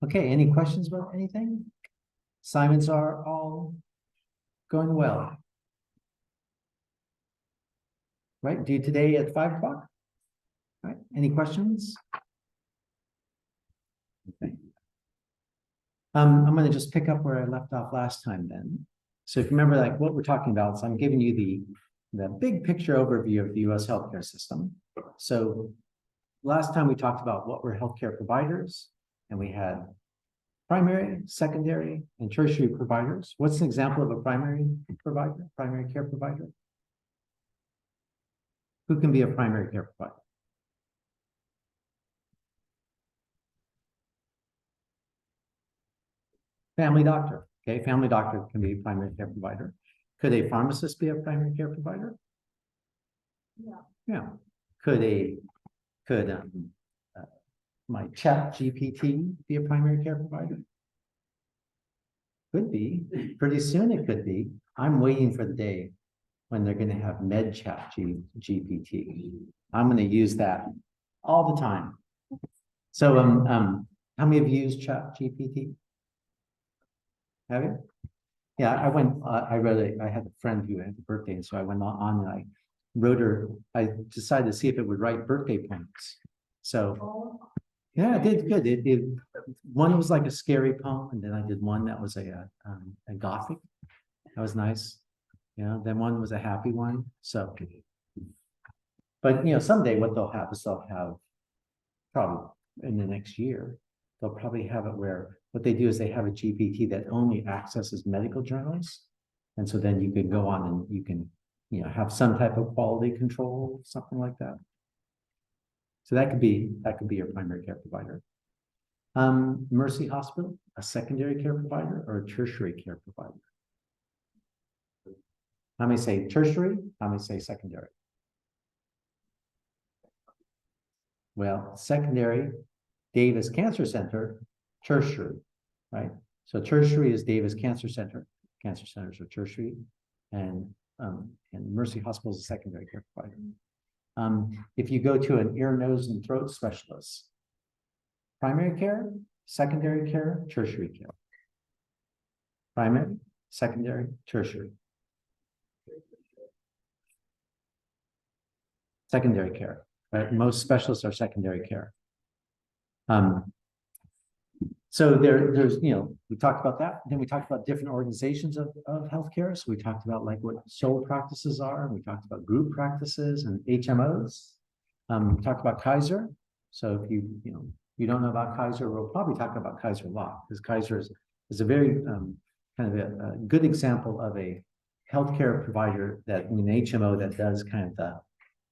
Okay, any questions about anything? Assignments are all going well. Right, due today at 5 o'clock? Right, any questions? Okay. I'm going to just pick up where I left off last time then. So if you remember, like what we're talking about, so I'm giving you the big picture overview of the US healthcare system. So last time we talked about what were healthcare providers, and we had primary, secondary, and tertiary providers. What's an example of a primary provider, primary care provider? Who can be a primary care provider? Family doctor. Okay, family doctor can be a primary care provider. Could a pharmacist be a primary care provider? Yeah. Yeah. Could my chat GPT be a primary care provider? Could be. Pretty soon it could be. I'm waiting for the day when they're going to have MedChat GPT. I'm going to use that all the time. So how many of you use Chat GPT? Have you? Yeah, I had a friend who had a birthday, and so I went on and I wrote her, I decided to see if it would write birthday poems. So yeah, it did good. One was like a scary poem, and then I did one that was a gothic. That was nice. Then one was a happy one. So, but someday what they'll have is they'll have probably in the next year, they'll probably have it where what they do is they have a GPT that only accesses medical journals. And so then you can go on and you can, have some type of quality control, something like that. So that could be your primary care provider. Mercy Hospital, a secondary care provider or a tertiary care provider? How many say tertiary? How many say secondary? Well, secondary, Davis Cancer Center, tertiary, right? So tertiary is Davis Cancer Center. Cancer centers are tertiary, and Mercy Hospital is a secondary care provider. If you go to an ear, nose, and throat specialist, primary care, secondary care, tertiary care. Primary, secondary, tertiary. Secondary care, right? Most specialists are secondary care. So there's, we talked about that. Then we talked about different organizations of healthcare. So we talked about like what sole practices are. We talked about group practices and HMOs. We talked about Kaiser. So if you don't know about Kaiser, we'll probably talk about Kaiser a lot, because Kaiser is a very kind of a good example of a healthcare provider an HMO that does kind of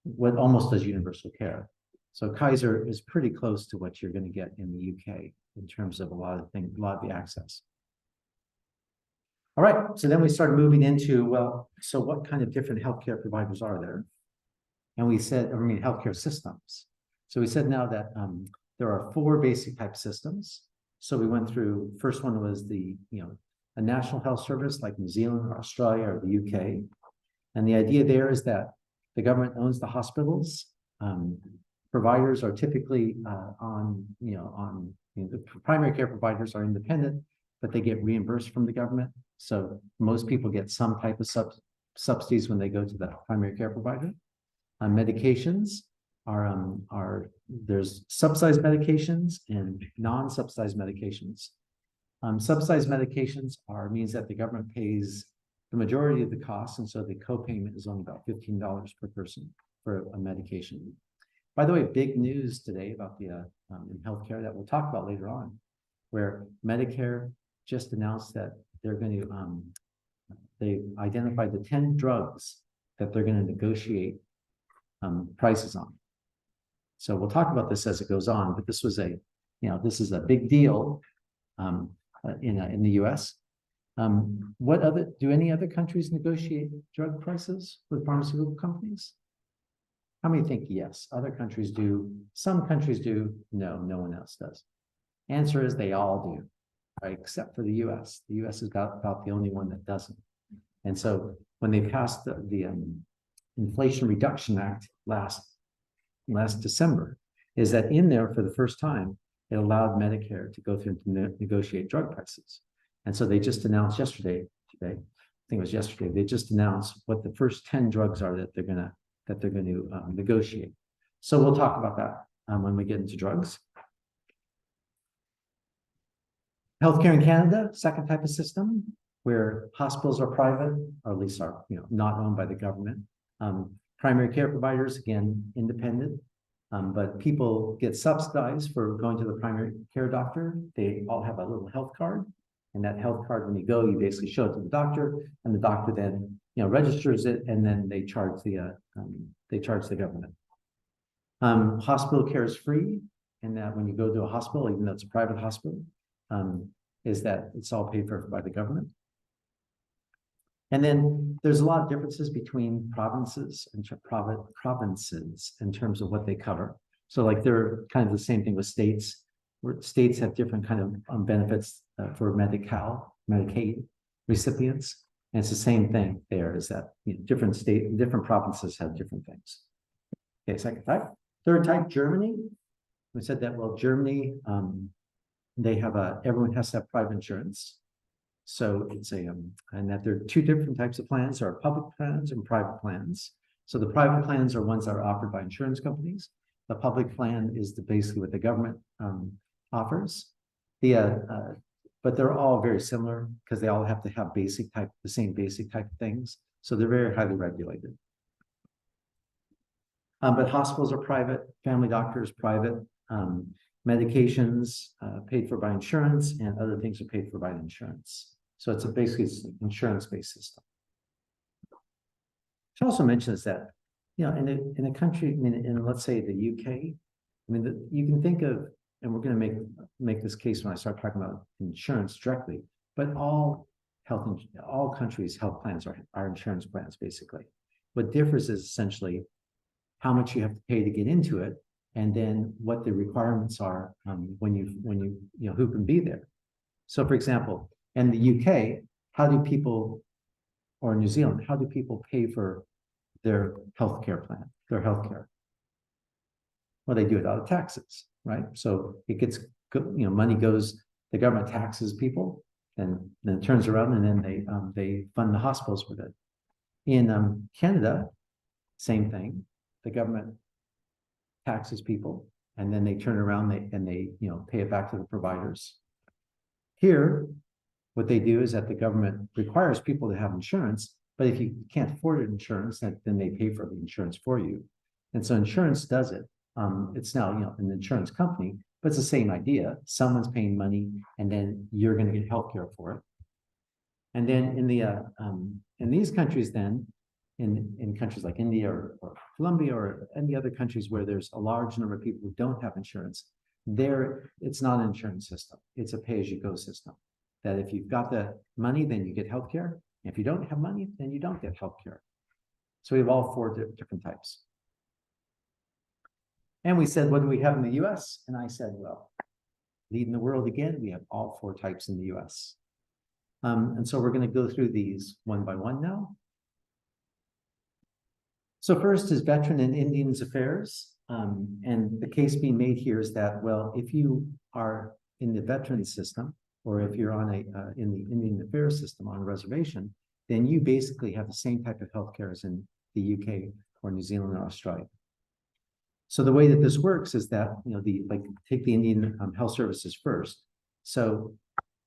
what almost does universal care. So Kaiser is pretty close to what you're going to get in the UK in terms of a lot of the access. All right, so then we started moving into, well, so what kind of different healthcare providers are there? And we said, healthcare systems. So we said now that there are 4 basic type systems. So we went through, first one was a national health service like New Zealand or Australia or the UK. And the idea there is that the government owns the hospitals. Providers are typically the primary care providers are independent, but they get reimbursed from the government. So most people get some type of subsidies when they go to the primary care provider. Medications there's subsidized medications and non-subsidized medications. Subsidized medications means that the government pays the majority of the costs, and so the co-payment is only about $15 per person for a medication. By the way, big news today about the in healthcare that we'll talk about later on, where Medicare just announced that they're going to they identified the 10 drugs that they're going to negotiate prices on. So we'll talk about this as it goes on, but this was this is a big deal in the US. Do any other countries negotiate drug prices with pharmaceutical companies? How many think yes? Other countries do. Some countries do. No one else does. Answer is they all do, right? Except for the US. The US is about the only one that doesn't. And so when they passed the Inflation Reduction Act last December, is that in there for the first time, it allowed Medicare to go through and negotiate drug prices. And so they just announced yesterday, I think it was yesterday, they just announced what the first 10 drugs are that they're going to negotiate. So we'll talk about that when we get into drugs. Healthcare in Canada, second type of system where hospitals are private, or at least are not owned by the government. Primary care providers, again, independent, but people get subsidized for going to the primary care doctor. They all have a little health card, and that health card, when you go, you basically show it to the doctor, and the doctor then registers it, and then they charge the government. Hospital care is free, and that when you go to a hospital, even though it's a private hospital, is that it's all paid for by the government. And then there's a lot of differences between provinces and provinces in terms of what they cover. So like they're kind of the same thing with states, where states have different kind of benefits for Medicaid recipients. And it's the same thing there, is that different provinces have different things. Okay, second type. Third type, Germany. We said that, well, Germany, they have everyone has to have private insurance. So it's and that there are two different types of plans. There are public plans and private plans. So the private plans are ones that are offered by insurance companies. The public plan is basically what the government offers. But they're all very similar because they all have to have the same basic type of things. So they're very highly regulated. But hospitals are private, family doctors private, medications paid for by insurance, and other things are paid for by insurance. So it's basically an insurance-based system. I should also mention is that, in a country, in let's say the UK, you can think of, and we're going to make this case when I start talking about insurance directly, but all countries' health plans are insurance plans, basically. What differs is essentially how much you have to pay to get into it, and then what the requirements are when you who can be there. So, for example, in the UK, or New Zealand, how do people pay for their healthcare plan, their healthcare? Well, they do it out of taxes, right? So it gets, money goes, the government taxes people, and then it turns around, and then they fund the hospitals with it. In Canada, same thing. The government taxes people, and then they turn around and they pay it back to the providers. Here, what they do is that the government requires people to have insurance, but if you can't afford insurance, then they pay for the insurance for you. And so insurance does it. It's now an insurance company, but it's the same idea. Someone's paying money, and then you're going to get healthcare for it. And then in these countries, then in countries like India or Colombia or any other countries where there's a large number of people who don't have insurance, it's not an insurance system. It's a pay-as-you-go system. That if you've got the money, then you get healthcare. If you don't have money, then you don't get healthcare. So we have all four different types. And we said, what do we have in the US? And I said, well, leading the world again, we have all four types in the US. And so we're going to go through these one by one now. So first is Veteran and Indians Affairs. And the case being made here is that, well, if you are in the veteran system, or if you're on in the Indian Affairs system on a reservation, then you basically have the same type of healthcare as in the UK or New Zealand or Australia. So the way that this works is that, take the Indian Health Services first. So,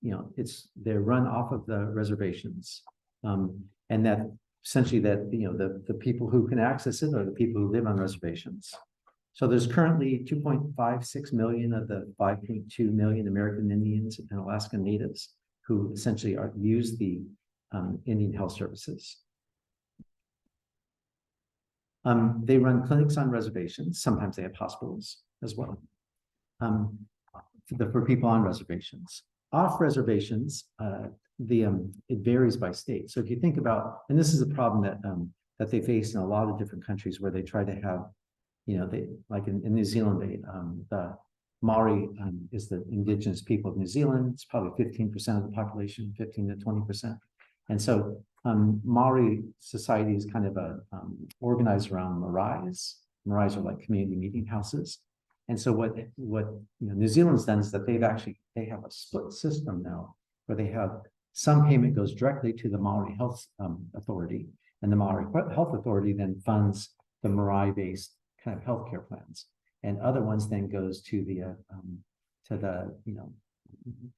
they're run off of the reservations, and that essentially that, the people who can access it are the people who live on reservations. So there's currently 2.56 million of the 5.2 million American Indians and Alaska Natives who essentially use the Indian Health Services. They run clinics on reservations. Sometimes they have hospitals as well for people on reservations. Off reservations, it varies by state. So if you think about, and this is a problem that they face in a lot of different countries where they try to have, they like in New Zealand, the Maori is the indigenous people of New Zealand. It's probably 15% of the population, 15 to 20%. And so Maori society is kind of organized around maraes. Maraes are like community meeting houses. And so what New Zealand's done is that they have a split system now where they have some payment goes directly to the Maori Health Authority, and the Maori Health Authority then funds the Maori-based kind of healthcare plans, and other ones then goes to the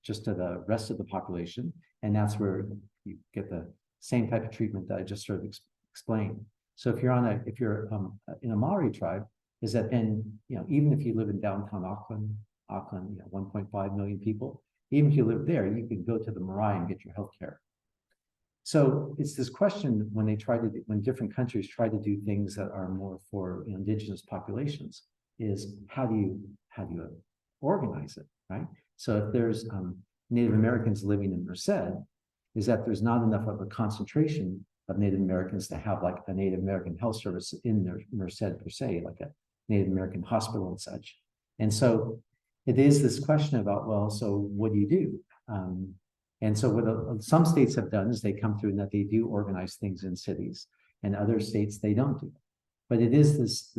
just to the rest of the population, and that's where you get the same type of treatment that I just sort of explained. So if you're in a Maori tribe, is that then even if you live in downtown Auckland, 1.5 million people, even if you live there, you can go to the marae and get your health care. So it's this question when different countries try to do things that are more for indigenous populations, is how do you organize it, right? So if there's Native Americans living in Merced, is that there's not enough of a concentration of Native Americans to have like a Native American health service in their Merced per se, like a Native American hospital and such. And so it is this question about, well, so what do you do? And so what some states have done is they come through and that they do organize things in cities, and other states they don't do. But it is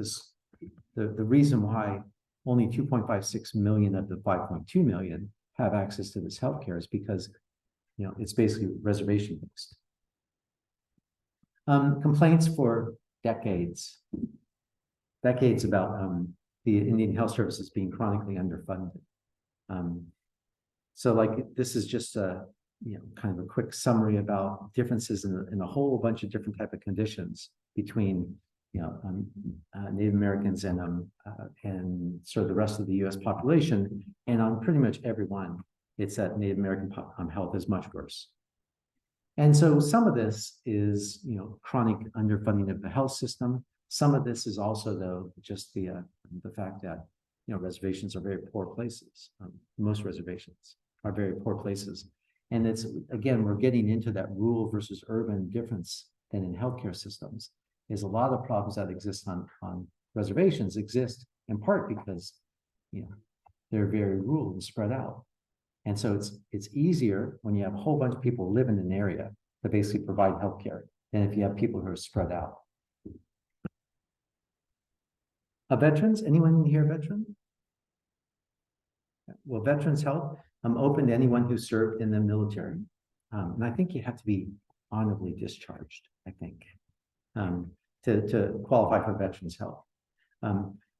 the reason why only 2.56 million of the 5.2 million have access to this healthcare is because it's basically reservation based. Complaints for decades about the Indian Health Services being chronically underfunded. So like this is just a kind of a quick summary about differences in a whole bunch of different type of conditions between Native Americans and sort of the rest of the U.S. population, and on pretty much everyone, it's that Native American health is much worse. And so some of this is chronic underfunding of the health system. Some of this is also though just the fact that reservations are very poor places. Most reservations are very poor places, and it's again we're getting into that rural versus urban difference than in healthcare systems. Is a lot of problems that exist on reservations exist in part because they're very rural and spread out, and so it's easier when you have a whole bunch of people live in an area to basically provide healthcare than if you have people who are spread out. Veterans, anyone here veteran? Well, Veterans Health, I'm open to anyone who served in the military, and I think you have to be honorably discharged, I think. To qualify for Veterans Health.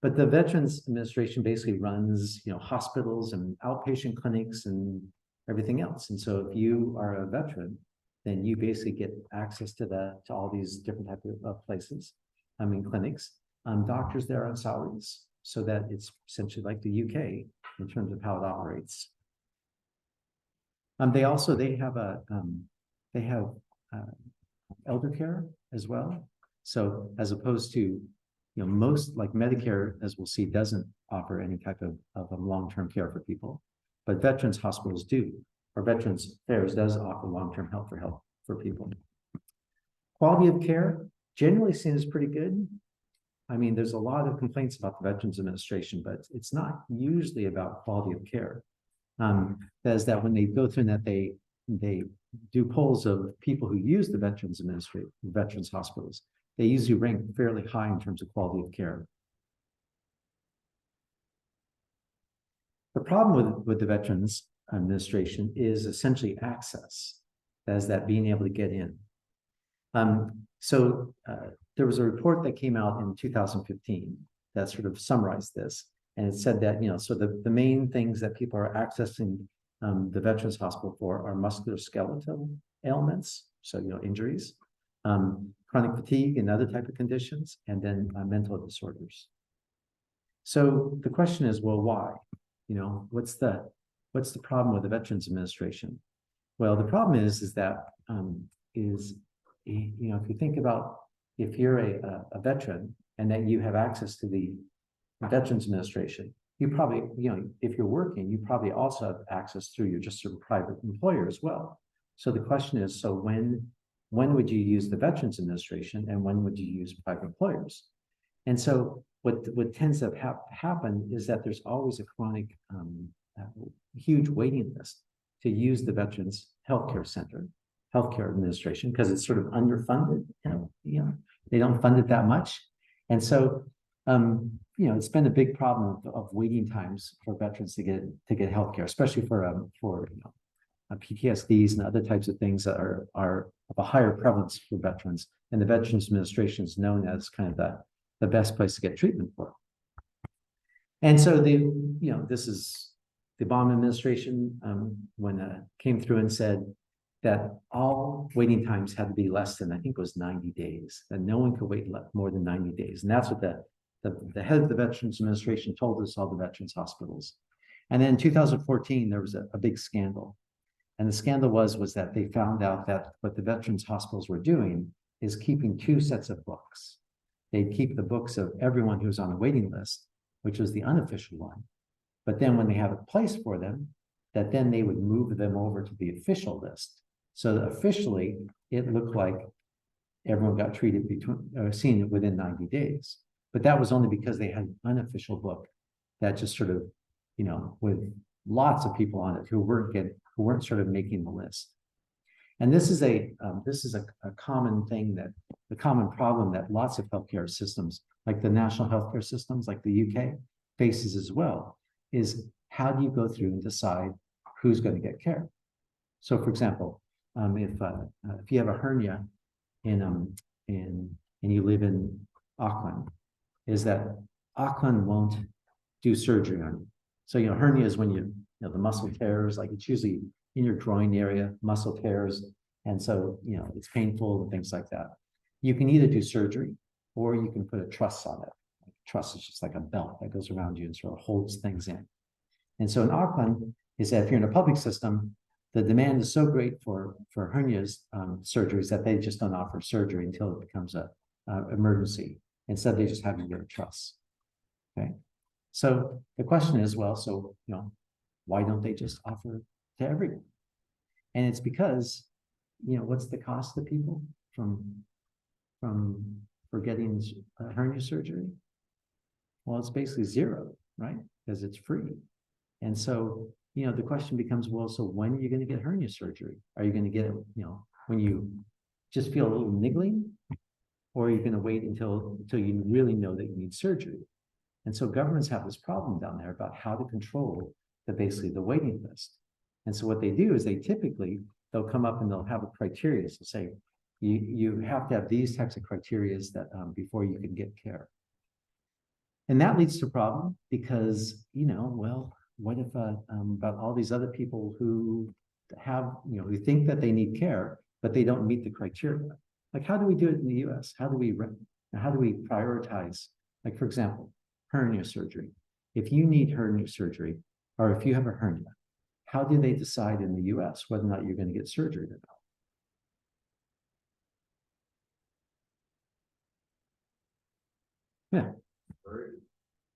But the Veterans Administration basically runs, hospitals and outpatient clinics and everything else. And so if you are a veteran, then you basically get access to all these different types of places, clinics. Doctors there on salaries, so that it's essentially like the UK in terms of how it operates. They have elder care as well. So as opposed to, most like Medicare, as we'll see, doesn't offer any type of long-term care for people, but veterans hospitals do, or Veterans Affairs does offer long-term health for people. Quality of care generally seen as pretty good. There's a lot of complaints about the Veterans Administration, but it's not usually about quality of care. That is that when they go through that they do polls of people who use the Veterans Administration, veterans hospitals, they usually rank fairly high in terms of quality of care. The problem with the Veterans Administration is essentially access, as that being able to get in. There was a report that came out in 2015 that sort of summarized this, and it said that so the main things that people are accessing the Veterans Hospital for are musculoskeletal ailments, so injuries, chronic fatigue and other type of conditions, and then mental disorders. So the question is, well, why? What's the problem with the Veterans Administration? Well, the problem is that if you think about if you're a veteran and that you have access to the Veterans Administration, you probably, if you're working, you probably also have access through your just sort of private employer as well. So the question is, so when would you use the Veterans Administration and when would you use private employers? And so what tends to happen is that there's always a chronic, huge waiting list to use the Veterans Healthcare Administration, because it's sort of underfunded. They don't fund it that much, and so it's been a big problem of waiting times for veterans to get healthcare, especially for PTSDs and other types of things that are of a higher prevalence for veterans. And the Veterans Administration is known as kind of the best place to get treatment for. And so this is the Obama administration when came through and said that all waiting times had to be less than, I think it was 90 days, that no one could wait more than 90 days. And that's what the head of the Veterans Administration told us, all the veterans hospitals. And then in 2014, there was a big scandal. And the scandal was that they found out that what the veterans hospitals were doing is keeping two sets of books. They'd keep the books of everyone who's on a waiting list, which was the unofficial one. But then when they have a place for them, that then they would move them over to the official list. So that officially, it looked like everyone got treated seen within 90 days. But that was only because they had an unofficial book that just sort of, with lots of people on it who weren't sort of making the list. And this is a common thing the common problem that lots of healthcare systems, like the national healthcare systems, like the UK, faces as well, is how do you go through and decide who's going to get care? So, for example, if you have a hernia and you live in Auckland, is that Auckland won't do surgery on you. So, hernia is when the muscle tears, like it's usually in your groin area, muscle tears. And so, it's painful and things like that. You can either do surgery or you can put a truss on it. Truss is just like a belt that goes around you and sort of holds things in. And so in Auckland, is that if you're in a public system, the demand is so great for hernias surgeries that they just don't offer surgery until it becomes a emergency. Instead, they just have you wear a truss. Okay. So the question is, well, so why don't they just offer to everyone? And it's because, what's the cost to people for getting hernia surgery? Well, it's basically zero, right? Because it's free. And so, the question becomes, well, so when are you going to get hernia surgery? Are you going to get it, when you just feel a little niggling? Or are you going to wait until you really know that you need surgery? And so governments have this problem down there about how to control basically the waiting list. And so what they do is they'll come up and they'll have a criteria. So say, you have to have these types of criteria that before you can get care. And that leads to a problem because, well, what if about all these other people who have, who think that they need care, but they don't meet the criteria? Like, how do we do it in the US? How do we prioritize? Like, for example, hernia surgery. If you need hernia surgery, or if you have a hernia, how do they decide in the US whether or not you're going to get surgery or not? Yeah.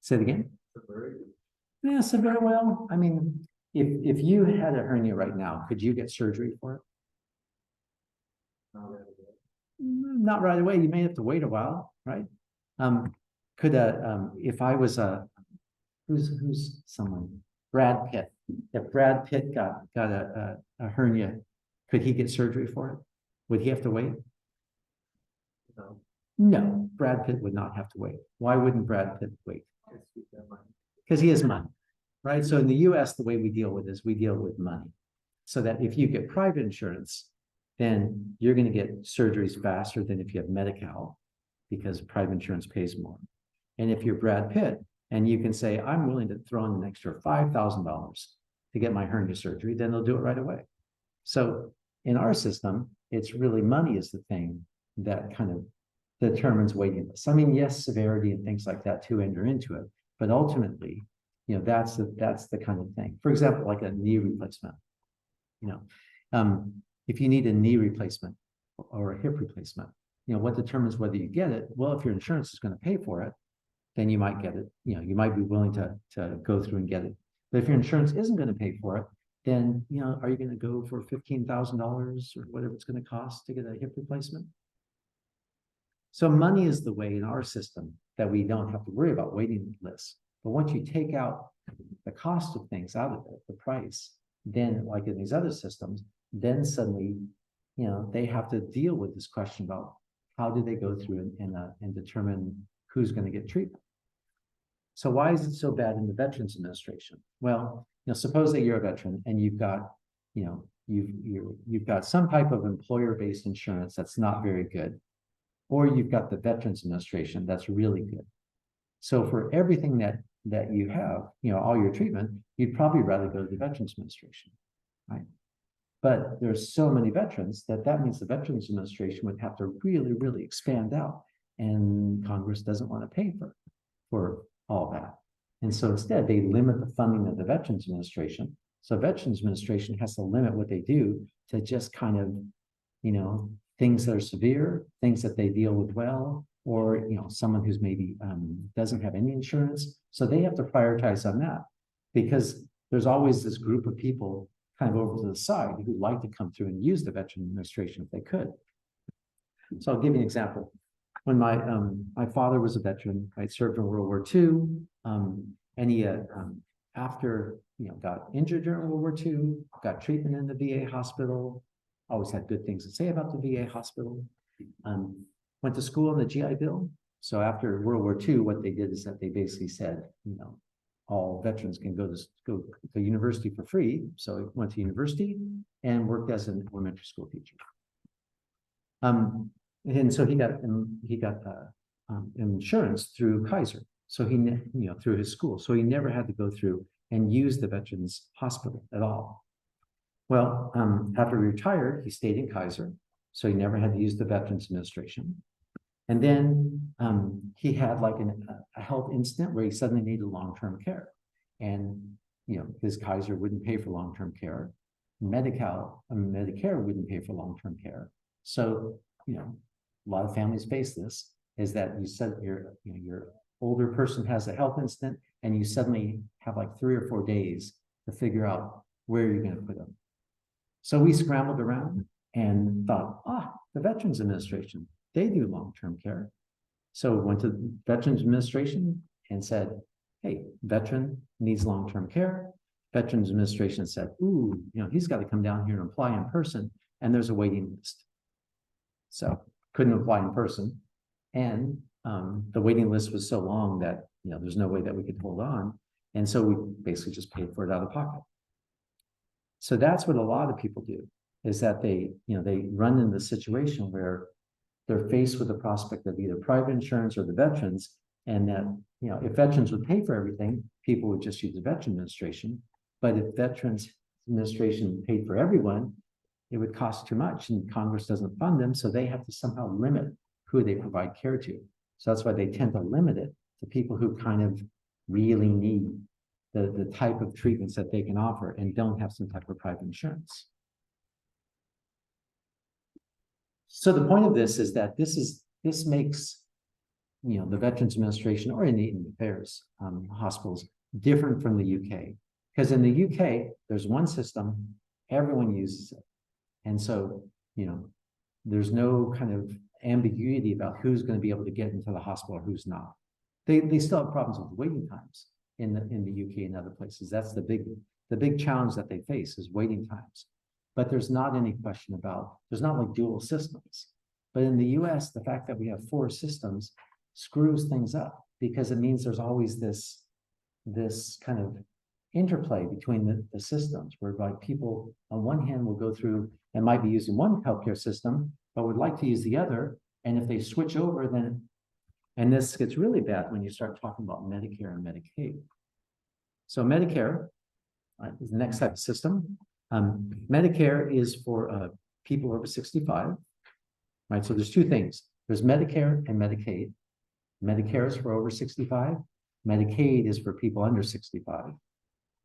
Say it again. Yeah, so very well. I mean, if you had a hernia right now, could you get surgery for it? Not right away. You may have to wait a while, right? If I was who's someone, Brad Pitt. If Brad Pitt got a hernia, could he get surgery for it? Would he have to wait? No, Brad Pitt would not have to wait. Why wouldn't Brad Pitt wait? Because he has money, right? So in the US, the way we deal with this, we deal with money. So that if you get private insurance, then you're going to get surgeries faster than if you have Medi-Cal, because private insurance pays more. And if you're Brad Pitt and you can say, I'm willing to throw in an extra $5,000 to get my hernia surgery, then they'll do it right away. So in our system, it's really money is the thing that kind of determines waiting lists. I mean, yes, severity and things like that too enter into it, but ultimately, that's the kind of thing. For example, like a knee replacement. If you need a knee replacement or a hip replacement, what determines whether you get it? Well, if your insurance is going to pay for it, then you might get it. You might be willing to go through and get it. But if your insurance isn't going to pay for it, then are you going to go for $15,000 or whatever it's going to cost to get a hip replacement? So money is the way in our system that we don't have to worry about waiting lists. But once you take out the cost of things out of it, the price, then like in these other systems, then suddenly, they have to deal with this question about how do they go through and determine who's going to get treatment. So why is it so bad in the Veterans Administration? Well, suppose that you're a veteran and you've got, you've got some type of employer-based insurance that's not very good, or you've got the Veterans Administration that's really good. So for everything that you have, all your treatment, you'd probably rather go to the Veterans Administration, right? But there's so many veterans that means the Veterans Administration would have to really, really expand out, and Congress doesn't want to pay for all that. And so instead, they limit the funding of the Veterans Administration. So Veterans Administration has to limit what they do to just kind of, things that are severe, things that they deal with well, or someone who's maybe doesn't have any insurance. So they have to prioritize on that, because there's always this group of people kind of over to the side who'd like to come through and use the Veterans Administration if they could. So I'll give you an example. When my father was a veteran, I served in World War II, and he after got injured during World War II, got treatment in the VA hospital, always had good things to say about the VA hospital. Went to school on the GI Bill. So after World War II, what they did is that they basically said, all veterans can go to university for free. So he went to university and worked as an elementary school teacher. And so he got insurance through Kaiser. So he, through his school. So he never had to go through and use the Veterans Hospital at all. Well, after he retired, he stayed in Kaiser. So he never had to use the Veterans Administration. And then he had like a health incident where he suddenly needed long-term care. And, his Kaiser wouldn't pay for long-term care. Medicare wouldn't pay for long-term care. So, a lot of families face this, is that you said your older person has a health incident and you suddenly have like 3 or 4 days to figure out where you're going to put them. So we scrambled around and thought, the Veterans Administration, they do long-term care. So we went to the Veterans Administration and said, hey, veteran needs long-term care. Veterans Administration said, he's got to come down here and apply in person, and there's a waiting list. So couldn't apply in person. And the waiting list was so long that, there's no way that we could hold on. And so we basically just paid for it out of pocket. So that's what a lot of people do, is that they run in the situation where they're faced with the prospect of either private insurance or the veterans, and that, if veterans would pay for everything, people would just use the Veterans Administration. But if Veterans Administration paid for everyone, it would cost too much, and Congress doesn't fund them, so they have to somehow limit who they provide care to. So that's why they tend to limit it to people who kind of really need the type of treatments that they can offer and don't have some type of private insurance. So the point of this is that this makes the Veterans Administration or Indian Affairs hospitals different from the UK, because in the UK there's one system, everyone uses it, and so there's no kind of ambiguity about who's going to be able to get into the hospital or who's not. They still have problems with waiting times in the UK and other places. That's the big challenge that they face, is waiting times. But there's not any question about, there's not like dual systems. But in the US, the fact that we have 4 systems screws things up, because it means there's always this kind of interplay between the systems, whereby people on one hand will go through and might be using one healthcare system, but would like to use the other. And if they switch over, then, and this gets really bad when you start talking about Medicare and Medicaid. So Medicare is the next type of system. Medicare is for people over 65, right? So there's 2 things. There's Medicare and Medicaid. Medicare is for over 65. Medicaid is for people under 65.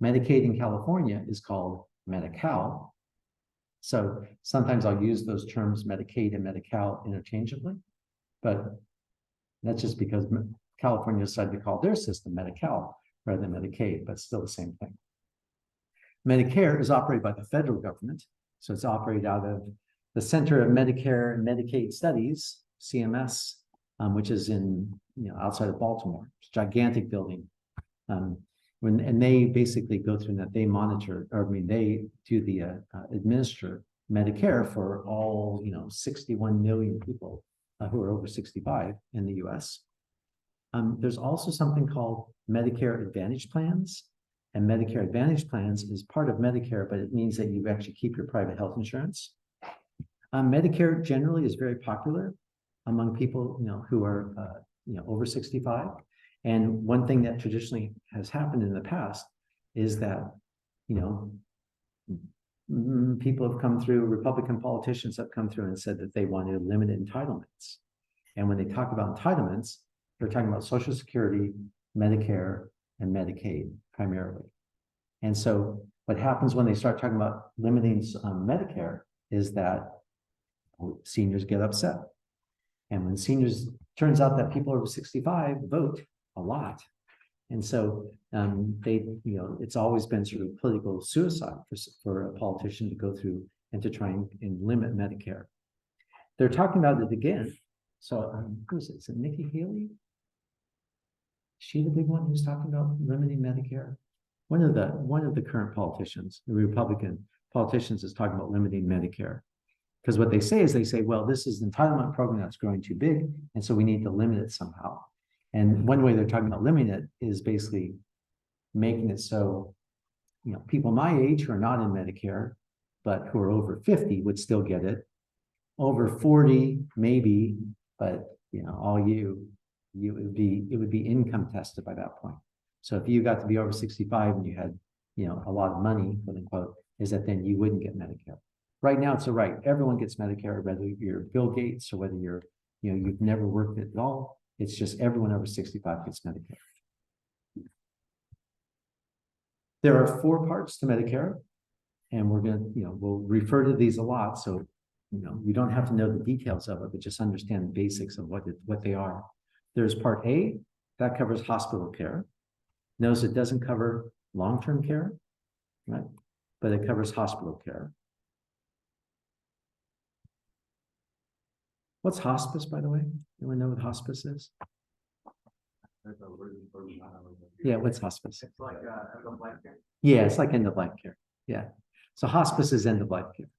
Medicaid in California is called Medi-Cal. So sometimes I'll use those terms Medicaid and Medi-Cal interchangeably, but that's just because California decided to call their system Medi-Cal rather than Medicaid, but still the same thing. Medicare is operated by the federal government. So it's operated out of the Center of Medicare and Medicaid Studies, CMS, which is in, outside of Baltimore. It's a gigantic building. And they basically go through that, they monitor, they do the administer Medicare for all, 61 million people who are over 65 in the US. There's also something called Medicare Advantage plans. And Medicare Advantage plans is part of Medicare, but it means that you actually keep your private health insurance. Medicare generally is very popular among people, who are, over 65. And one thing that traditionally has happened in the past is that, people have come through, Republican politicians have come through and said that they want to limit entitlements. And when they talk about entitlements, they're talking about Social Security, Medicare, and Medicaid primarily. And so what happens when they start talking about limiting Medicare is that seniors get upset. And when seniors, turns out that people over 65 vote a lot. And so it's always been sort of political suicide for a politician to go through and to try and limit Medicare. They're talking about it again. So who is it? Is it Nikki Haley? Is she the big one who's talking about limiting Medicare? One of the current politicians, the Republican politicians, is talking about limiting Medicare. Because what they say, well, this is an entitlement program that's growing too big, and so we need to limit it somehow. And one way they're talking about limiting it is basically making it so, people my age who are not in Medicare, but who are over 50 would still get it. Over 40, maybe, but all it would be income tested by that point. So if you got to be over 65 and you had, a lot of money, quote unquote, is that then you wouldn't get Medicare. Right now, it's all right. Everyone gets Medicare, whether you're Bill Gates or whether you're, you've never worked at all. It's just everyone over 65 gets Medicare. There are 4 parts to Medicare, and we're going to, we'll refer to these a lot. So, you don't have to know the details of it, but just understand the basics of what they are. There's Part A, that covers hospital care. Notice it doesn't cover long-term care, right? But it covers hospital care. What's hospice, by the way? Anyone know what hospice is? Yeah, what's hospice? It's like end of life care. Yeah, it's like end of life care. Yeah. So hospice is end of life care.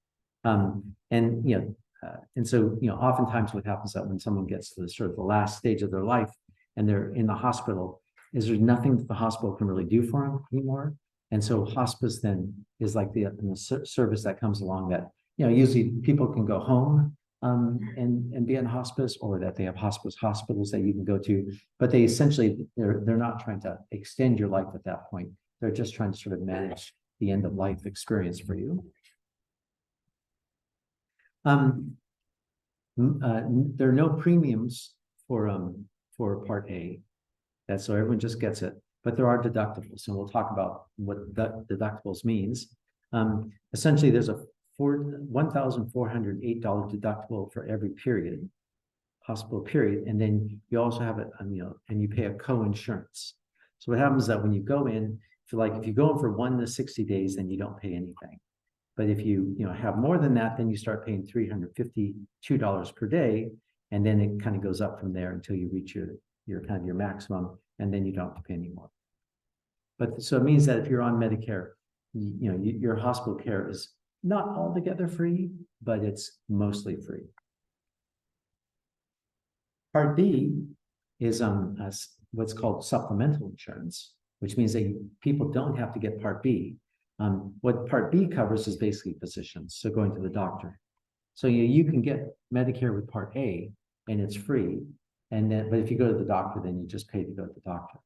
And so, oftentimes what happens is that when someone gets to the sort of the last stage of their life and they're in the hospital, is there's nothing that the hospital can really do for them anymore. And so hospice then is like the service that comes along that, usually people can go home and be in hospice, or that they have hospice hospitals that you can go to, but they essentially, they're not trying to extend your life at that point. They're just trying to sort of manage the end of life experience for you. There are no premiums for Part A. That's so everyone just gets it, but there are deductibles, and we'll talk about what deductibles means. Essentially, there's a $1,408 deductible for every hospital period, and then you also have it, and you pay a co-insurance. So what happens is that when you go in, if you go in for 1 to 60 days, then you don't pay anything. But if you have more than that, then you start paying $352 per day, and then it kind of goes up from there until you reach your maximum, and then you don't have to pay anymore. But so it means that if you're on Medicare, your hospital care is not altogether free, but it's mostly free. Part B is what's called supplemental insurance, which means that people don't have to get Part B. What Part B covers is basically physicians, so going to the doctor. So you can get Medicare with Part A, and it's free. But if you go to the doctor, then you just pay to go to the doctor.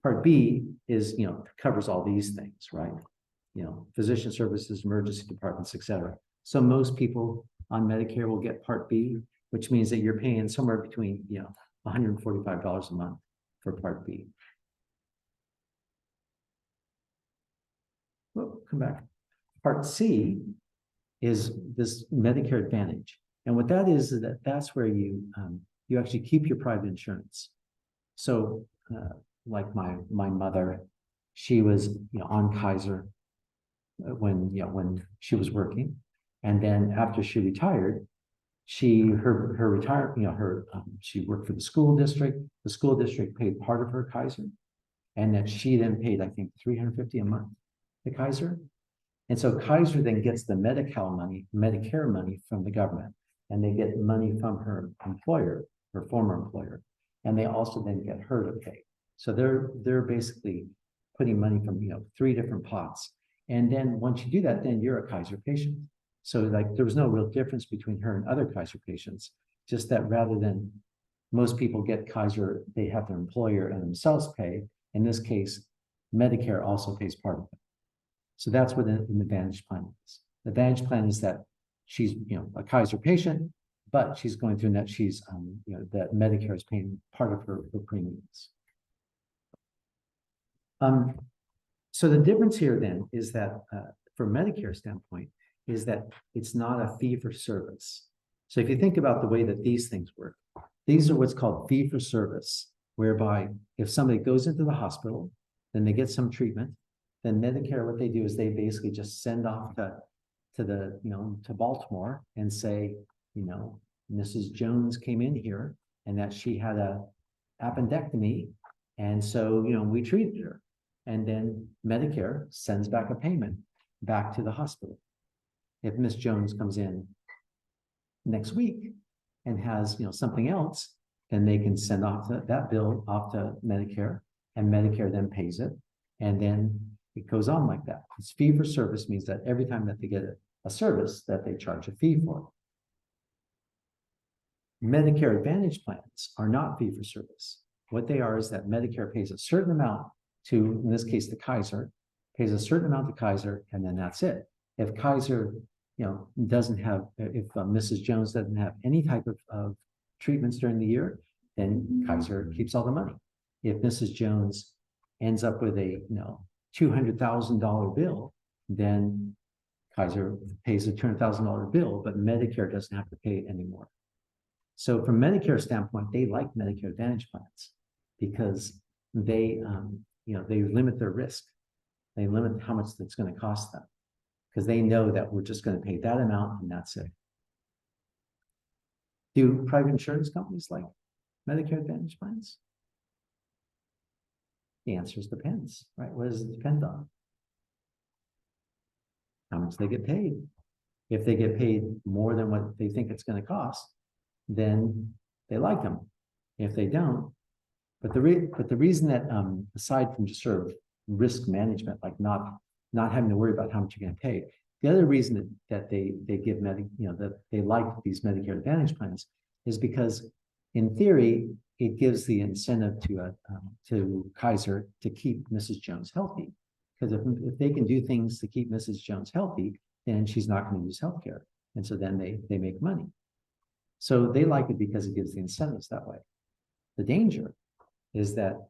Part B is, covers all these things, right? Physician services, emergency departments, etc. So most people on Medicare will get Part B, which means that you're paying somewhere between, $145 a month for Part B. Well, come back. Part C is this Medicare Advantage. And what that is that's where you actually keep your private insurance. So like my mother, she was on Kaiser when she was working, and then after she retired, she worked for the school district. The school district paid part of her Kaiser, and then she paid, I think, $350 a month to Kaiser. And so Kaiser then gets the Medicare money from the government, and they get money from her employer, her former employer. and they also then get her to pay. So they're basically putting money from, three different pots. And then once you do that, then you're a Kaiser patient. So like there was no real difference between her and other Kaiser patients, just that rather than most people get Kaiser, they have their employer and themselves pay. In this case, Medicare also pays part of it. So that's what an Advantage plan is. The Advantage plan is that she's, a Kaiser patient, but she's going through that she's, that Medicare is paying part of her premiums. So the difference here then is that from Medicare standpoint is that it's not a fee for service. So if you think about the way that these things work, these are what's called fee for service, whereby if somebody goes into the hospital, then they get some treatment, then Medicare, what they do is they basically just send off to Baltimore and say, Mrs. Jones came in here and that she had a appendectomy. And so, we treated her. And then Medicare sends back a payment back to the hospital. If Miss Jones comes in next week and has, something else, then they can send off that bill off to Medicare, and Medicare then pays it. And then it goes on like that. It's fee for service means that every time that they get a service that they charge a fee for. Medicare Advantage plans are not fee for service. What they are is that Medicare pays a certain amount to, in this case, the Kaiser, pays a certain amount to Kaiser, and then that's it. If Kaiser, doesn't have, if Mrs. Jones doesn't have any type of treatments during the year, then Kaiser keeps all the money. If Mrs. Jones ends up with a, $200,000 bill, then Kaiser pays a $200,000 bill, but Medicare doesn't have to pay it anymore. So from Medicare standpoint, they like Medicare Advantage plans because they, they limit their risk. They limit how much that's going to cost them because they know that we're just going to pay that amount and that's it. Do private insurance companies like Medicare Advantage plans? The answer is depends, right? What does it depend on? How much they get paid. If they get paid more than what they think it's going to cost, then they like them. If they don't, but the reason that aside from just sort of risk management, like not having to worry about how much you're going to pay, the other reason that they give that they like these Medicare Advantage plans is because in theory it gives the incentive to Kaiser to keep Mrs. Jones healthy, because if they can do things to keep Mrs. Jones healthy, then she's not going to use healthcare, and so then they make money. So they like it because it gives the incentives that way. The danger is that,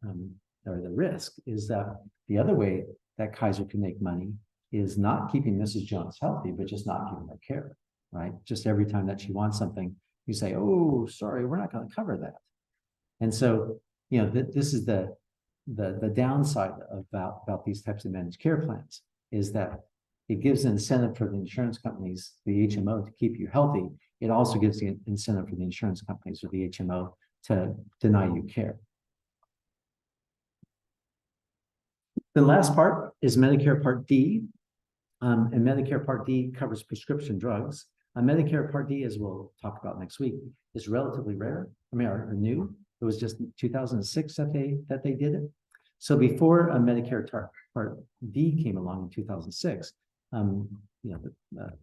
or the risk is that the other way that Kaiser can make money is not keeping Mrs. Jones healthy, but just not giving her care, right? Just every time that she wants something, you say, oh, sorry, we're not going to cover that. And so, this is the downside about these types of managed care plans is that it gives an incentive for the insurance companies, the HMO, to keep you healthy. It also gives the incentive for the insurance companies or the HMO to deny you care. The last part is Medicare Part D. And Medicare Part D covers prescription drugs. Medicare Part D, as we'll talk about next week, is relatively rare. Or new. It was just 2006 that they did it. So before Medicare Part D came along in 2006,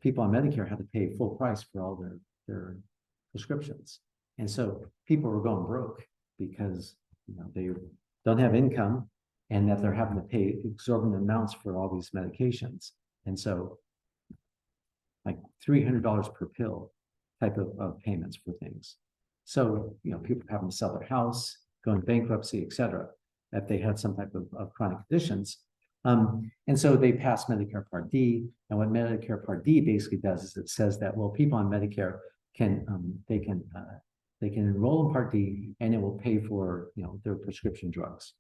people on Medicare had to pay full price for all their prescriptions, and so people were going broke because they don't have income, and that they're having to pay exorbitant amounts for all these medications, and so like $300 per pill type of payments for things. So people having to sell their house, going bankruptcy, etc., if they had some type of chronic conditions. And so they passed Medicare Part D, and what Medicare Part D basically does is it says that, well, people on Medicare can enroll in Part D, and it will pay for their prescription drugs.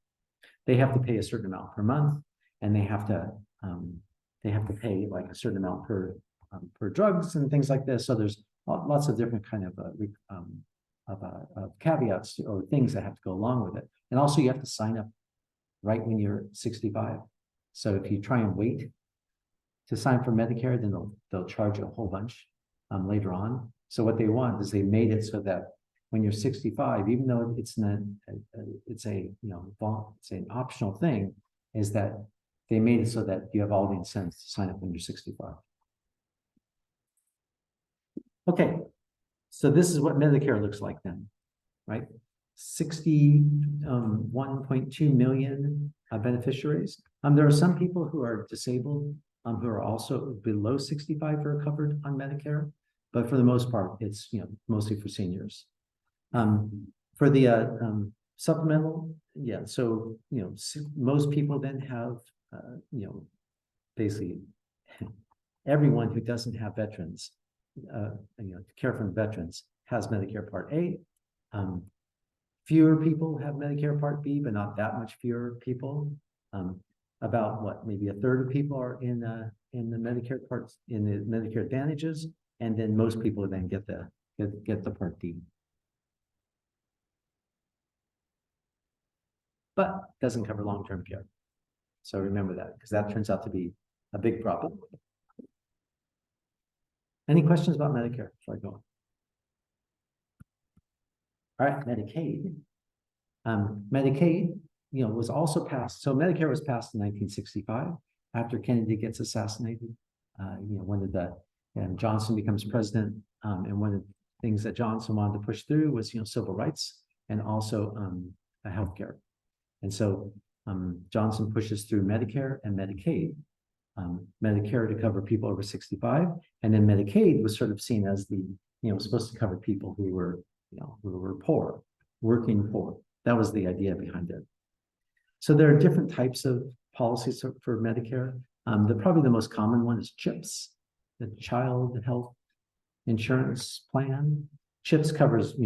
They have to pay a certain amount per month, and they have to pay like a certain amount per drugs and things like this. So there's lots of different kind of caveats or things that have to go along with it. And also you have to sign up right when you're 65. So if you try and wait to sign for Medicare, then they'll charge you a whole bunch later on. So what they want is they made it so that when you're 65, even though it's not, it's a, it's an optional thing, is that they made it so that you have all the incentives to sign up when you're 65. Okay, so this is what Medicare looks like then, right? 61.2 million beneficiaries. There are some people who are disabled who are also below 65 who are covered on Medicare, but for the most part, it's mostly for seniors. For the supplemental, yeah, so most people then have basically everyone who doesn't have veterans, to care for veterans has Medicare Part A. Fewer people have Medicare Part B, but not that much fewer people. About what, maybe a third of people are in the Medicare parts, in the Medicare Advantages, and then most people then get the Part D. But doesn't cover long-term care. So remember that, because that turns out to be a big problem. Any questions about Medicare before I go on? All right, Medicaid. Medicaid, was also passed. So Medicare was passed in 1965 after Kennedy gets assassinated. Johnson becomes president, and one of the things that Johnson wanted to push through was civil rights and also healthcare. And so Johnson pushes through Medicare and Medicaid. Medicare to cover people over 65, and then Medicaid was sort of seen as the supposed to cover people who were poor, working poor. That was the idea behind it. So there are different types of policies for Medicare. Probably the most common one is CHIPS, the Child Health Insurance Plan. CHIPS covers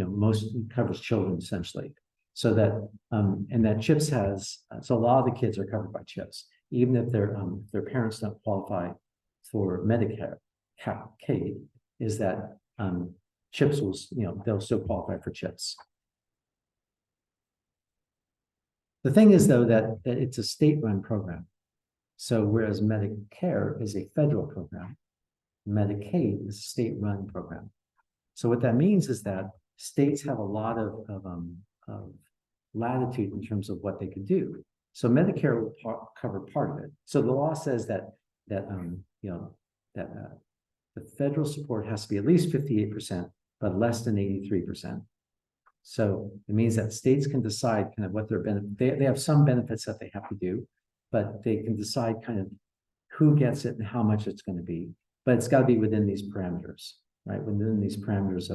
covers children essentially. So that and that CHIPS has so a lot of the kids are covered by CHIPS, even if their parents don't qualify for Medicare. Medicaid is that CHIPS will they'll still qualify for CHIPS. The thing is though that it's a state-run program. So whereas Medicare is a federal program, Medicaid is a state-run program. So what that means is that states have a lot of latitude in terms of what they can do. So Medicare will cover part of it. So the law says that the federal support has to be at least 58%, but less than 83%. So it means that states can decide kind of what their benefit. They have some benefits that they have to do, but they can decide kind of who gets it and how much it's going to be. But it's got to be within these parameters, right? Within these parameters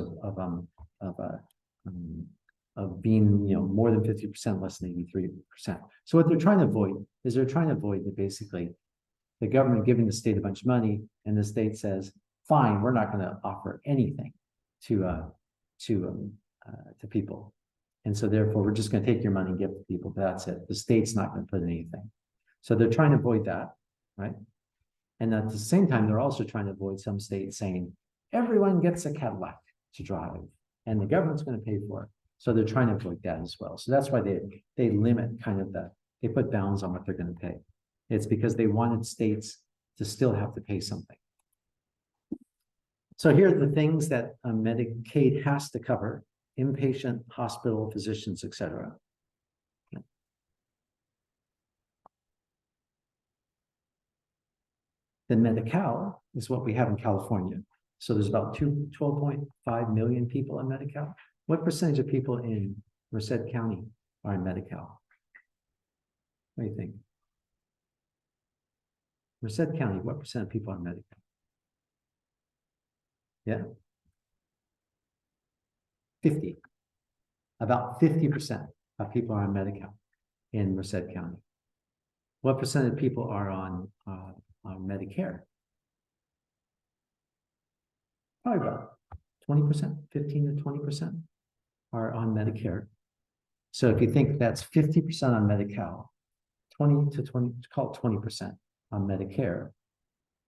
of being more than 50%, less than 83%. So what they're trying to avoid is that basically the government giving the state a bunch of money, and the state says, "Fine, we're not going to offer anything to people, and so therefore we're just going to take your money and give it to people. But that's it. The state's not going to put in anything." So they're trying to avoid that, right? And at the same time, they're also trying to avoid some states saying everyone gets a Cadillac to drive, and the government's going to pay for it. So they're trying to avoid that as well. So that's why they limit kind of they put bounds on what they're going to pay. It's because they wanted states to still have to pay something. So here are the things that Medicaid has to cover: inpatient, hospital, physicians, etc. Then Medi-Cal is what we have in California. So there's about 12.5 million people in Medi-Cal. What percentage of people in Merced County are in Medi-Cal? What do you think? Merced County, what percent of people are in Medi-Cal? Yeah. 50. About 50% of people are on Medi-Cal in Merced County. What percent of people are on Medicare? Probably about 20%, 15 to 20% are on Medicare. So if you think that's 50% on Medi-Cal, 20 to 20, call it 20% on Medicare.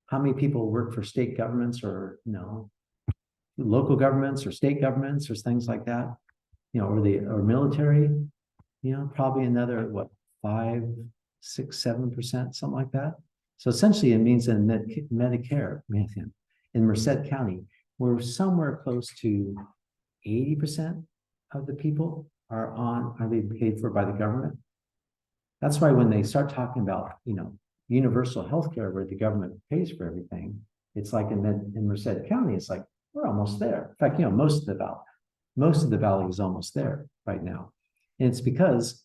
How many people work for state governments or local governments or state governments or things like that? Or military, probably another 5, 6, 7%, something like that. So essentially it means in Medicare, in Merced County, we're somewhere close to 80% of the people are they paid for by the government? That's why when they start talking about, universal healthcare where the government pays for everything, it's like in Merced County, it's like, we're almost there. In fact, most of the valley is almost there right now. And it's because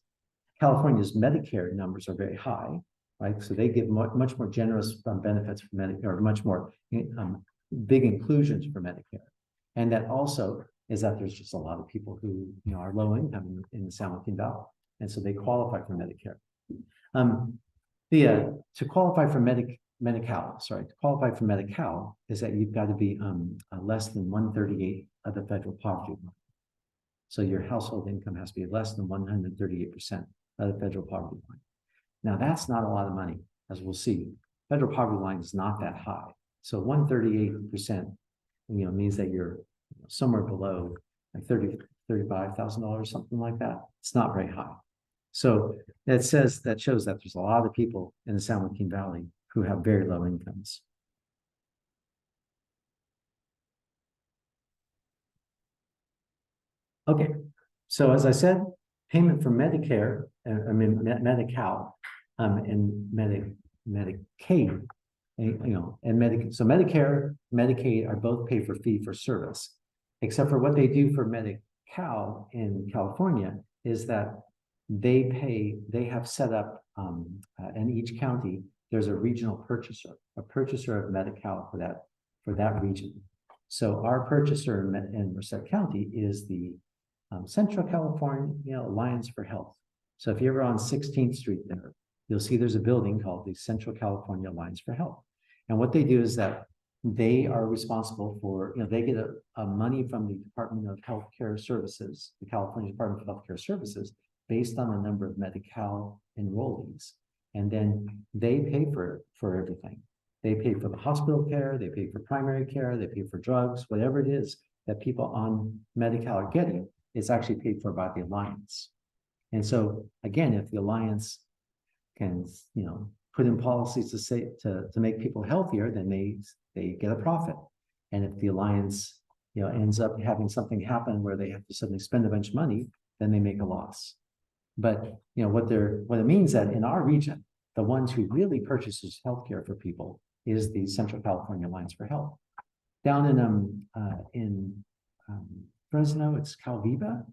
California's Medicare numbers are very high, right? So they give much more generous benefits for Medicare, or much more big inclusions for Medicare. And that also is that there's just a lot of people who are low income in the San Joaquin Valley, and so they qualify for Medicare. To qualify for Medi-Cal, is that you've got to be less than 138 of the federal poverty line. So your household income has to be less than 138% of the federal poverty line. Now that's not a lot of money, as we'll see. Federal poverty line is not that high. So 138%, means that you're somewhere below like $35,000, something like that. It's not very high. So that shows that there's a lot of people in the San Joaquin Valley who have very low incomes. Okay, so as I said, payment for Medicare, Medi-Cal, and Medicaid, so Medicare, Medicaid are both paid for fee for service, except for what they do for Medi-Cal in California is that they have set up in each county, there's a regional purchaser of Medi-Cal for that region. So our purchaser in Merced County is the Central California Alliance for Health. So if you're ever on 16th Street there, you'll see there's a building called the Central California Alliance for Health. And what they do is that they are responsible for, they get a money from the Department of Healthcare Services, the California Department of Healthcare Services, based on the number of Medi-Cal enrollees. And then they pay for everything. They pay for the hospital care, they pay for primary care, they pay for drugs, whatever it is that people on Medi-Cal are getting, it's actually paid for by the Alliance. And so again, if the Alliance can, put in policies to make people healthier, then they get a profit. And if the Alliance, ends up having something happen where they have to suddenly spend a bunch of money, then they make a loss. But what it means that in our region, the ones who really purchases healthcare for people is the Central California Alliance for Health. Down in Fresno, it's Calviva.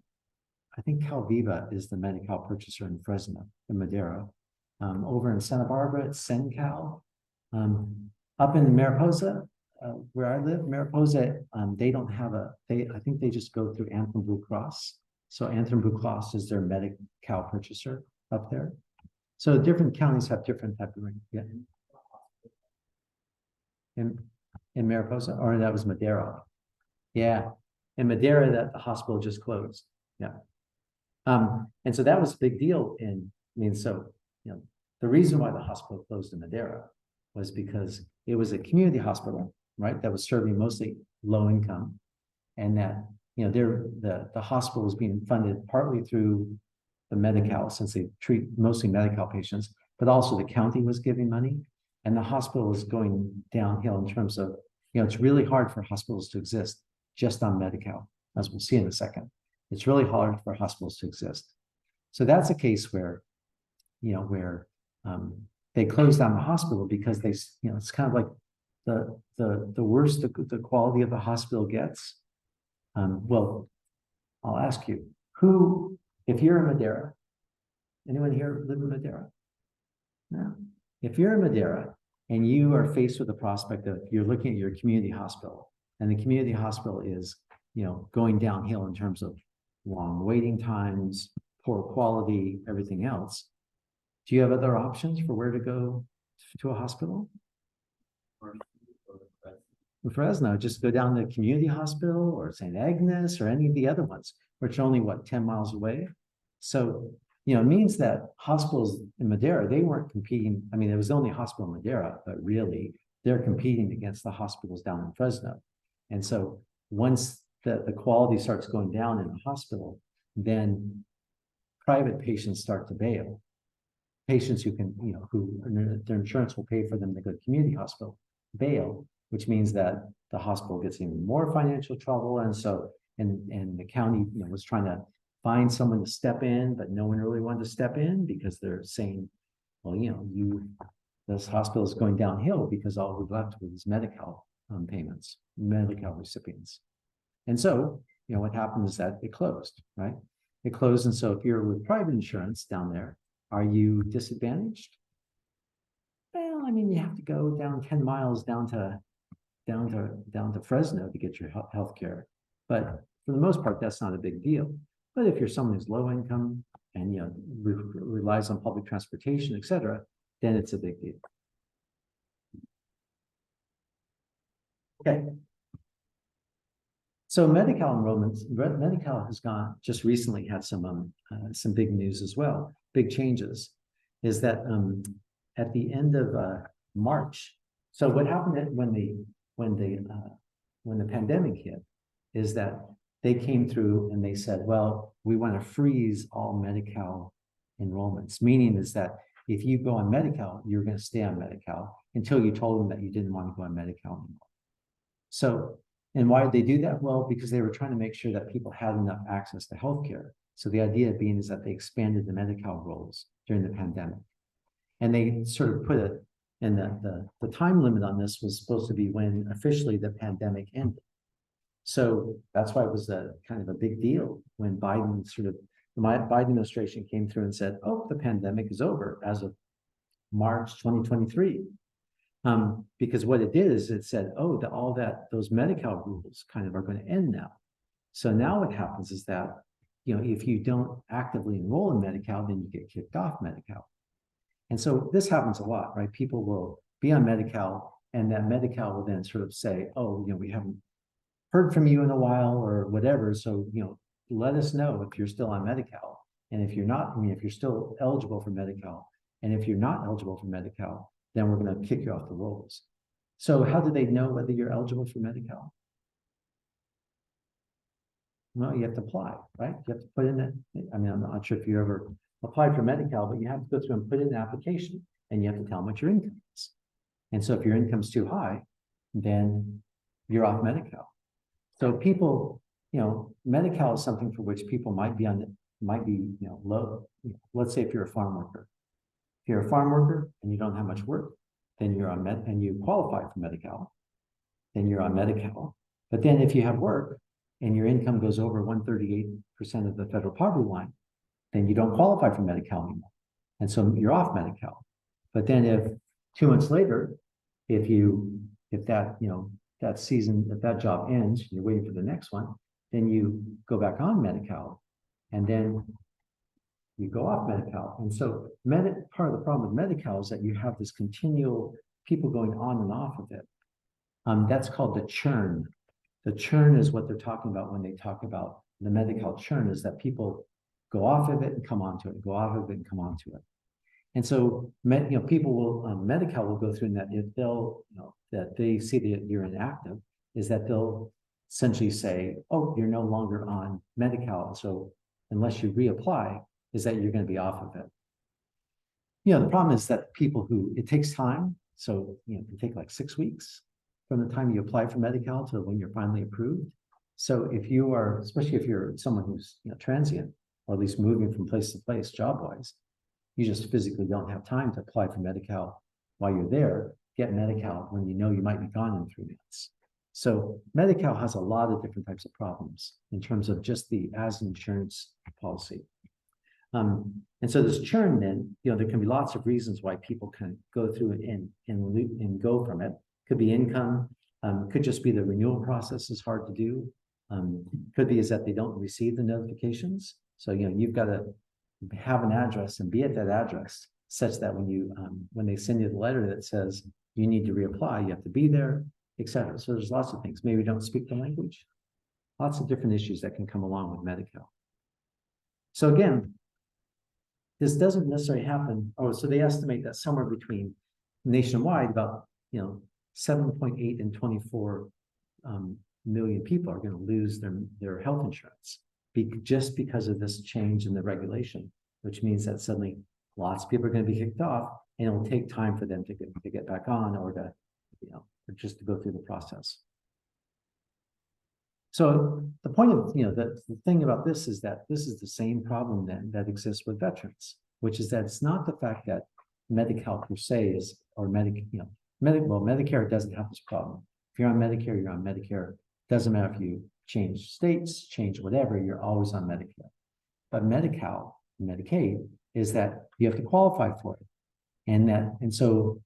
I think Calviva is the Medi-Cal purchaser in Fresno, in Madera. Over in Santa Barbara, it's Sencal. Up in Mariposa, where I live, Mariposa, they don't have I think they just go through Anthem Blue Cross. So Anthem Blue Cross is their Medi-Cal purchaser up there. So different counties have different type of ring. Yeah. In Mariposa, or that was Madera. Yeah. In Madera, that the hospital just closed. Yeah. And so that was a big deal the reason why the hospital closed in Madera was because it was a community hospital, right? That was serving mostly low income, and that the hospital was being funded partly through the Medi-Cal, since they treat mostly Medi-Cal patients, but also the county was giving money, and the hospital is going downhill in terms of, it's really hard for hospitals to exist just on Medi-Cal, as we'll see in a second. It's really hard for hospitals to exist. So that's a case where, they closed down the hospital because it's kind of like the worse the quality of the hospital gets. Well, I'll ask you, if you're in Madera, anyone here live in Madera? No. If you're in Madera and you are faced with the prospect of you're looking at your community hospital, and the community hospital is, going downhill in terms of long waiting times, poor quality, everything else, do you have other options for where to go to a hospital? In Fresno, just go down to the community hospital or St. Agnes or any of the other ones, which are only 10 miles away. So, it means that hospitals in Madera, they weren't competing. I mean, it was the only hospital in Madera, but really they're competing against the hospitals down in Fresno. And so once the quality starts going down in a hospital, then private patients start to bail. Patients who can, who their insurance will pay for them to go to community hospital, bail, which means that the hospital gets even more financial trouble. And so and the county, was trying to find someone to step in, but no one really wanted to step in because they're saying, well, this hospital is going downhill because all we've left with is Medi-Cal payments, Medi-Cal recipients. And so, what happened is that it closed, right? It closed. And so if you're with private insurance down there, are you disadvantaged? Well, I mean, you have to go down 10 miles down to Fresno to get your health care. But for the most part, that's not a big deal. But if you're someone who's low income and relies on public transportation, et cetera, then it's a big deal. Okay. So Medi-Cal enrollments, Medi-Cal has just recently had some big news as well, big changes, is that at the end of March. So what happened when the pandemic hit is that they came through and they said, well, we want to freeze all Medi-Cal enrollments, meaning is that if you go on Medi-Cal, you're going to stay on Medi-Cal until you told them that you didn't want to go on Medi-Cal anymore. So, and why did they do that? Well, because they were trying to make sure that people had enough access to healthcare. So the idea being is that they expanded the Medi-Cal roles during the pandemic. And they sort of put it, and the time limit on this was supposed to be when officially the pandemic ended. So that's why it was a kind of a big deal when the Biden administration came through and said, oh, the pandemic is over as of March 2023. Because what it did is it said, oh, those Medi-Cal rules kind of are going to end now. So now what happens is that, if you don't actively enroll in Medi-Cal, then you get kicked off Medi-Cal. And so this happens a lot, right? People will be on Medi-Cal and that Medi-Cal will then sort of say, oh, we haven't heard from you in a while or whatever. So, let us know if you're still on Medi-Cal. And if you're not, if you're still eligible for Medi-Cal, and if you're not eligible for Medi-Cal, then we're going to kick you off the rolls. So how do they know whether you're eligible for Medi-Cal? Well, you have to apply, right? You have to put in it. I'm not sure if you ever applied for Medi-Cal, but you have to go through and put in an application and you have to tell them what your income is. And so if your income's too high, then you're off Medi-Cal. So people, Medi-Cal is something for which people might be low. Let's say if you're a farm worker. If you're a farm worker and you don't have much work, then you're on and you qualify for Medi-Cal, then you're on Medi-Cal. But then if you have work and your income goes over 138% of the federal poverty line, then you don't qualify for Medi-Cal anymore. And so you're off Medi-Cal. But then if 2 months later, if that job ends, you're waiting for the next one, then you go back on Medi-Cal and then you go off Medi-Cal. And so part of the problem with Medi-Cal is that you have this continual people going on and off of it. That's called the churn. The churn is what they're talking about when they talk about the Medi-Cal churn, is that people go off of it and come onto it, go off of it and come onto it. And so, people will, Medi-Cal will go through and that if that they see that you're inactive, is that they'll essentially say, oh, you're no longer on Medi-Cal. So unless you reapply, is that you're going to be off of it. The problem is that it takes time. So, it can take like 6 weeks from the time you apply for Medi-Cal to when you're finally approved. So if you are, especially if you're someone who's transient, or at least moving from place to place job-wise, you just physically don't have time to apply for Medi-Cal while you're there, get Medi-Cal when you might be gone in 3 months. So Medi-Cal has a lot of different types of problems in terms of just as an insurance policy. And so this churn then, there can be lots of reasons why people can go through and go from it. Could be income, could just be the renewal process is hard to do. Could be is that they don't receive the notifications. So, you've got to have an address and be at that address such that when they send you the letter that says you need to reapply, you have to be there, etc. So there's lots of things. Maybe you don't speak the language. Lots of different issues that can come along with Medi-Cal. So again, this doesn't necessarily happen. So they estimate that somewhere between nationwide about 7.8 and 24 million people are going to lose their health insurance just because of this change in the regulation, which means that suddenly lots of people are going to be kicked off, and it will take time for them to get back on or to or just to go through the process. So the point of, the thing about this is that this is the same problem then that exists with veterans, which is that it's not the fact that Medi-Cal per se is, or Medicare doesn't have this problem. If you're on Medicare, you're on Medicare. Doesn't matter if you change states, change whatever, you're always on Medicare. But Medi-Cal, Medicaid, is that you have to qualify for it. And so,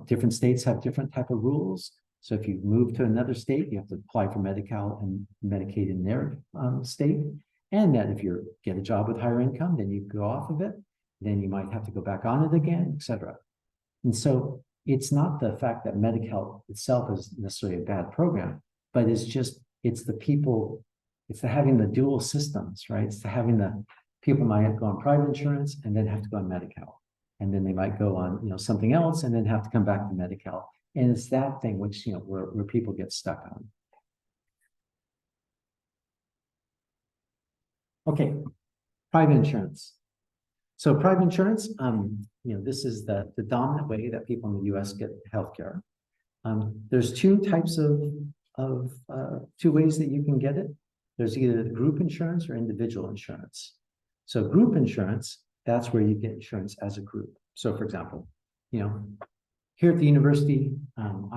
different states have different type of rules. So if you move to another state, you have to apply for Medi-Cal and Medicaid in their state. And that if you get a job with higher income, then you go off of it. Then you might have to go back on it again, et cetera. And so it's not the fact that Medi-Cal itself is necessarily a bad program, but it's the people, it's the having the dual systems, right? It's the having the people might go on private insurance and then have to go on Medi-Cal. And then they might go on, something else and then have to come back to Medi-Cal. And it's that thing which, where people get stuck on. Okay, private insurance. So private insurance, this is the dominant way that people in the US get healthcare. There's two types of two ways that you can get it. There's either group insurance or individual insurance. So group insurance, that's where you get insurance as a group. So for example, here at the university, I'm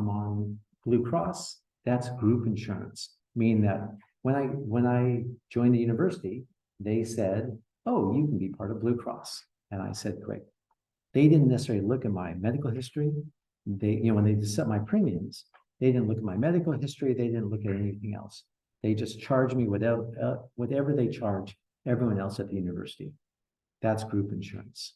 on Blue Cross. That's group insurance, meaning that when I joined the university, they said, "Oh, you can be part of Blue Cross," and I said, "Great." They didn't necessarily look at my medical history. They, when they set my premiums, they didn't look at my medical history. They didn't look at anything else. They just charged me whatever they charge everyone else at the university. That's group insurance.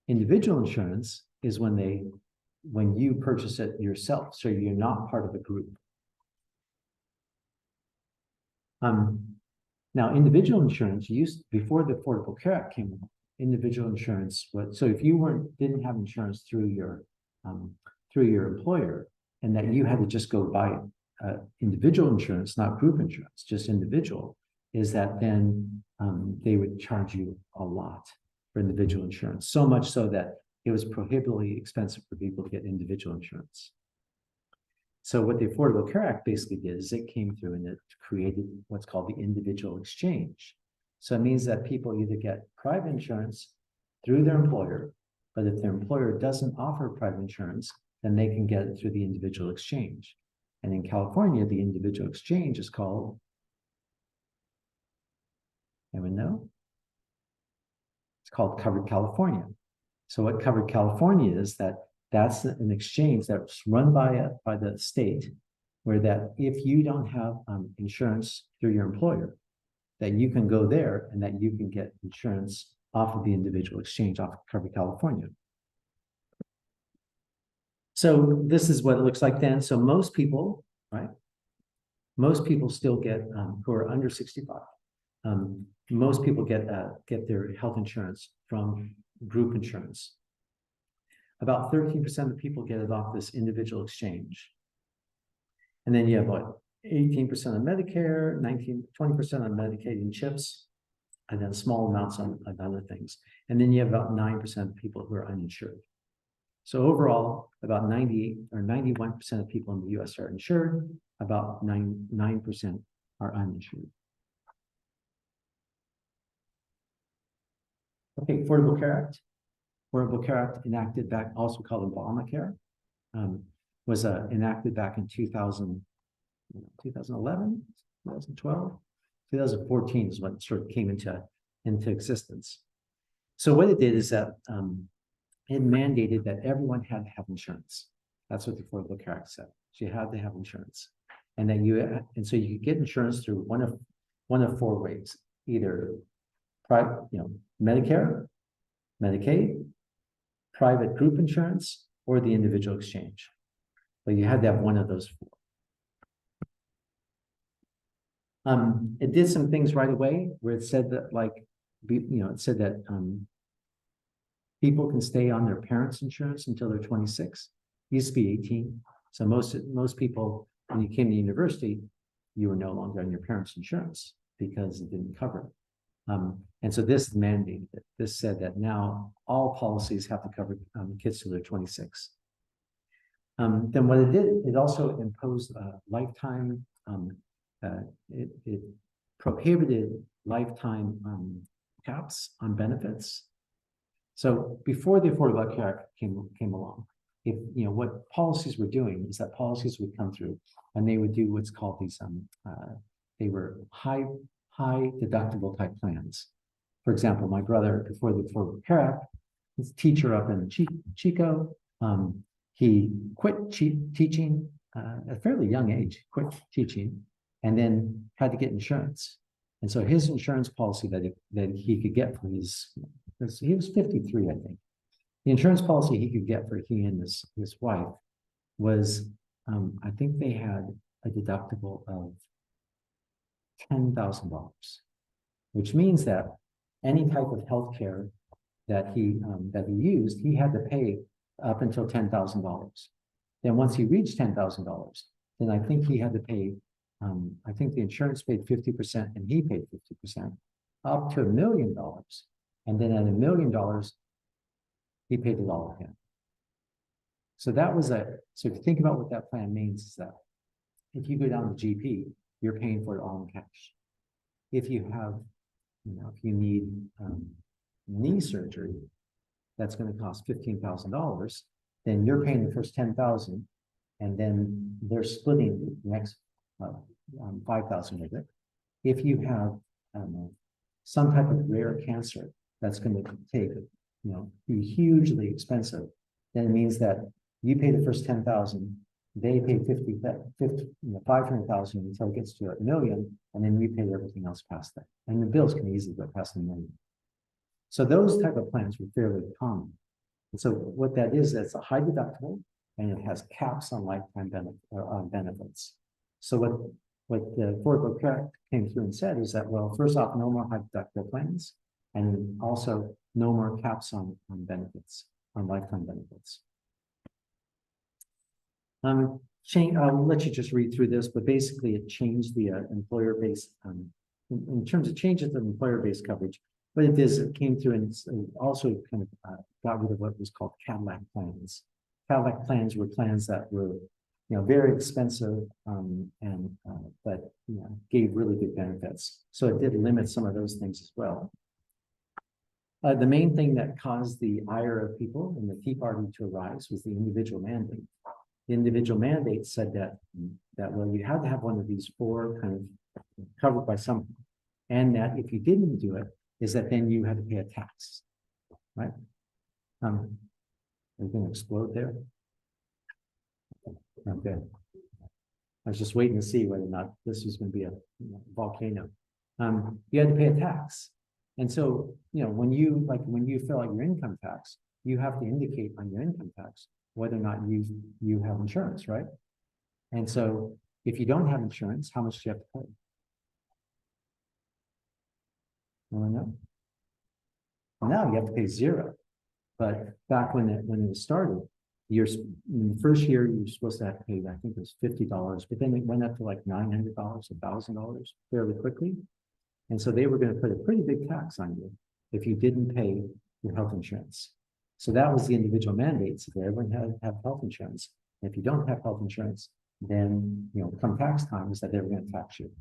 Individual insurance is when you purchase it yourself, so you're not part of a group. Now, individual insurance before the Affordable Care Act came along. Individual insurance so if you didn't have insurance through your employer, and that you had to just go buy individual insurance, not group insurance, just individual, is that then they would charge you a lot for individual insurance, so much so that it was prohibitively expensive for people to get individual insurance. So what the Affordable Care Act basically did is it came through and it created what's called the individual exchange. So it means that people either get private insurance through their employer, but if their employer doesn't offer private insurance, then they can get it through the individual exchange. And in California, the individual exchange is called, anyone know? It's called Covered California. So what Covered California is that's an exchange that's run by the state, where that if you don't have insurance through your employer, that you can go there and that you can get insurance off of the individual exchange, off of Covered California. So this is what it looks like then. So most people, right? Most people still get, who are under 65, most people get their health insurance from group insurance. About 13% of people get it off this individual exchange. And then you have what? 18% on Medicare, 20% on Medicaid and CHIPS, and then small amounts on other things. And then you have about 9% of people who are uninsured. So overall, about 98 or 91% of people in the US are insured, about 9% are uninsured. Okay, Affordable Care Act. Affordable Care Act enacted back, also called Obamacare, was enacted back in 2011, 2012, 2014 is when it sort of came into existence. So what it did is that it mandated that everyone had to have insurance. That's what the Affordable Care Act said. So you had to have insurance, and so you could get insurance through one of four ways: either private, Medicare, Medicaid, private group insurance, or the individual exchange. But you had to have one of those four. It did some things right away where it said that, people can stay on their parents' insurance until they're 26. It used to be 18. So most people, when you came to university, you were no longer on your parents' insurance because it didn't cover it. And so this mandated it. This said that now all policies have to cover kids till they're 26. Then what it did, it also imposed a lifetime, it prohibited lifetime caps on benefits. So before the Affordable Care Act came along, if what policies were doing is that policies would come through and they would do what's called these they were high deductible type plans. For example, my brother, before the Affordable Care Act, he's a teacher up in Chico. He quit teaching at a fairly young age, quit teaching, and then had to get insurance. And so his insurance policy that he could get for he was 53, I think. The insurance policy he could get for he and his wife was, I think they had a deductible of $10,000, which means that any type of health care that he used, he had to pay up until $10,000. Then once he reached $10,000, then I think he had to pay, I think the insurance paid 50% and he paid 50%, up to $1 million. And then at $1 million, he paid it all again. So that was so if you think about what that plan means is that if you go down to GP, you're paying for it all in cash. If you have, if you need knee surgery, that's going to cost $15,000, then you're paying the first $10,000, and then they're splitting the next $5,000 with it. If you have some type of rare cancer that's going to be hugely expensive, then it means that you pay the first $10,000, they pay 500,000 until it gets to $1 million, and then we pay everything else past that. And the bills can easily go past $1 million. So those type of plans were fairly common. And so what that is, that's a high deductible, and it has caps on lifetime benefits. So what the Affordable Care Act came through and said is that, well, first off, no more high deductible plans, and also no more caps on benefits, on lifetime benefits. I'll let you just read through this, but basically it changed the employer-based, in terms of changes to employer-based coverage. What it is, it came through and also kind of got rid of what was called Cadillac plans. Cadillac plans were plans that were, very expensive, but gave really good benefits. So it did limit some of those things as well. The main thing that caused the ire of people and the Tea Party to arise was the individual mandate. The individual mandate said that well, you had to have one of these four kind of covered by something, and that if you didn't do it, is that then you had to pay a tax, right? Are you going to explode there? Okay. I was just waiting to see whether or not this was going to be a volcano. You had to pay a tax. And so, when you fill out your income tax, you have to indicate on your income tax whether or not you have insurance, right? And so if you don't have insurance, how much do you have to pay? No. Now you have to pay $0. But back when it started, in the first year you were supposed to have to pay, I think it was $50, but then it went up to like $900, $1,000 fairly quickly. And so they were going to put a pretty big tax on you if you didn't pay your health insurance. So that was the individual mandate. So everyone had to have health insurance. And if you don't have health insurance, then come tax time is that they were going to tax you.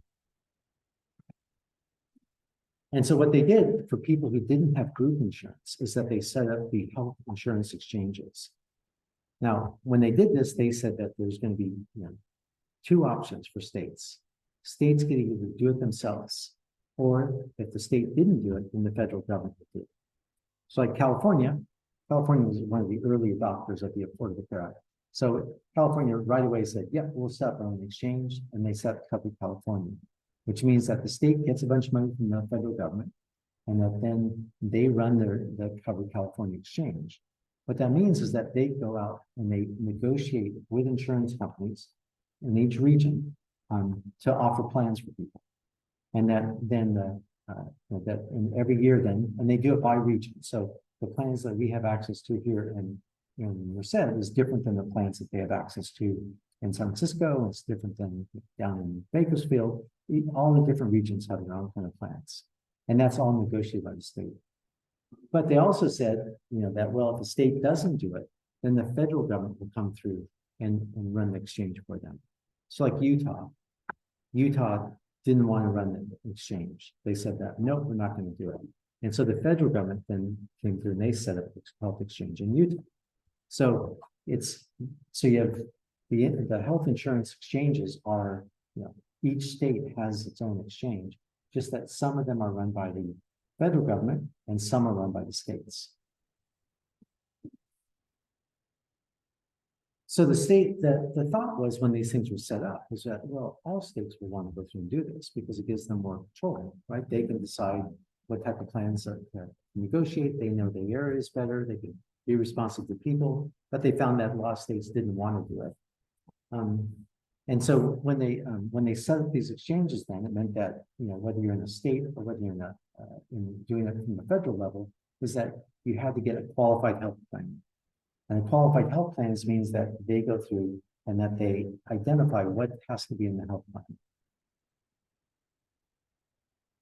And so what they did for people who didn't have group insurance is that they set up the health insurance exchanges. Now, when they did this, they said that there's going to be two options for states. States could either do it themselves, or if the state didn't do it, then the federal government would do it. So like California was one of the early adopters of the Affordable Care Act. So California right away said, yeah, we'll set up our own exchange, and they set up Covered California, which means that the state gets a bunch of money from the federal government, and that then they run the Covered California exchange. What that means is that they go out and they negotiate with insurance companies in each region to offer plans for people. And that then that in every year then, and they do it by region. So the plans that we have access to here in Merced is different than the plans that they have access to in San Francisco. It's different than down in Bakersfield. All the different regions have their own kind of plans. And that's all negotiated by the state. But they also said, that, well, if the state doesn't do it, then the federal government will come through and run the exchange for them. So like Utah didn't want to run the exchange. They said that, nope, we're not going to do it. And so the federal government then came through and they set up a health exchange in Utah. So you have the health insurance exchanges are, each state has its own exchange, just that some of them are run by the federal government and some are run by the states. So the thought was when these things were set up is that, well, all states will want to go through and do this because it gives them more control, right? They can decide what type of plans to negotiate. They know the areas better. They can be responsive to people, but they found that a lot of states didn't want to do it. And so when they set up these exchanges, then it meant that, whether you're in a state or whether you're in doing it from the federal level, is that you had to get a qualified health plan. And a qualified health plans means that they go through and that they identify what has to be in the health plan.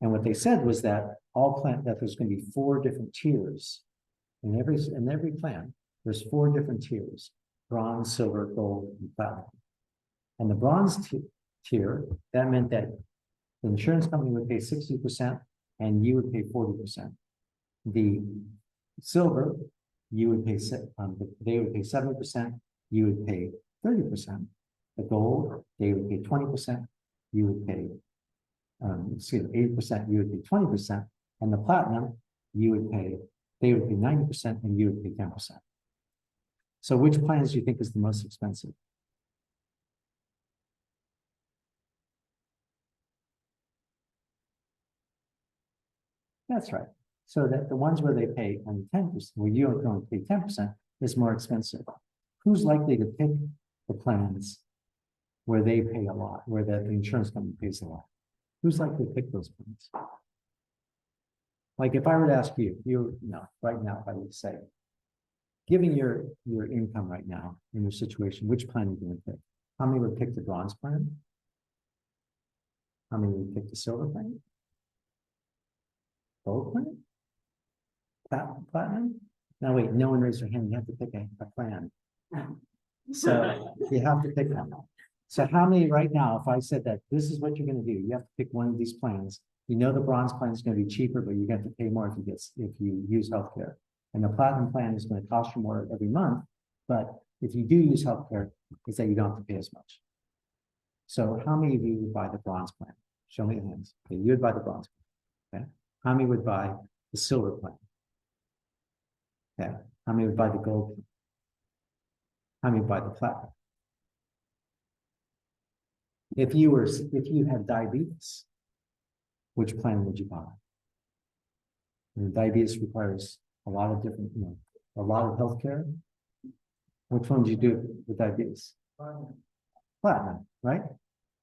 And what they said was that that there's going to be 4 different tiers in every plan. There's 4 different tiers: bronze, silver, gold, and platinum. And the bronze tier, that meant that the insurance company would pay 60% and you would pay 40%. The silver, they would pay 70%, you would pay 30%. The gold, they would pay 20%, you would pay 80%, you would pay 20%, and the platinum, they would pay 90% and you would pay 10%. So which plans do you think is the most expensive? That's right. So that the ones where they pay only 10%, where you only pay 10%, is more expensive. Who's likely to pick the plans where they pay a lot, where the insurance company pays a lot? Who's likely to pick those plans? Like if I were to ask you, right now, if I would say, given your income right now in your situation, which plan are you going to pick? How many would pick the bronze plan? How many would pick the silver plan? Gold plan? Platinum? No, wait, no one raised their hand. You have to pick a plan. So you have to pick one. So how many right now, if I said that this is what you're going to do, you have to pick one of these plans. The bronze plan is going to be cheaper, but you have to pay more if you use healthcare. And the platinum plan is going to cost you more every month. But if you do use healthcare, it's that you don't have to pay as much. So how many of you would buy the bronze plan? Show me the hands. Okay, you would buy the bronze plan. Okay. How many would buy the silver plan? Okay. How many would buy the gold plan? How many would buy the platinum? If you had diabetes, which plan would you buy? And diabetes requires a lot of different, a lot of healthcare. Which one would you do with diabetes? Platinum, right?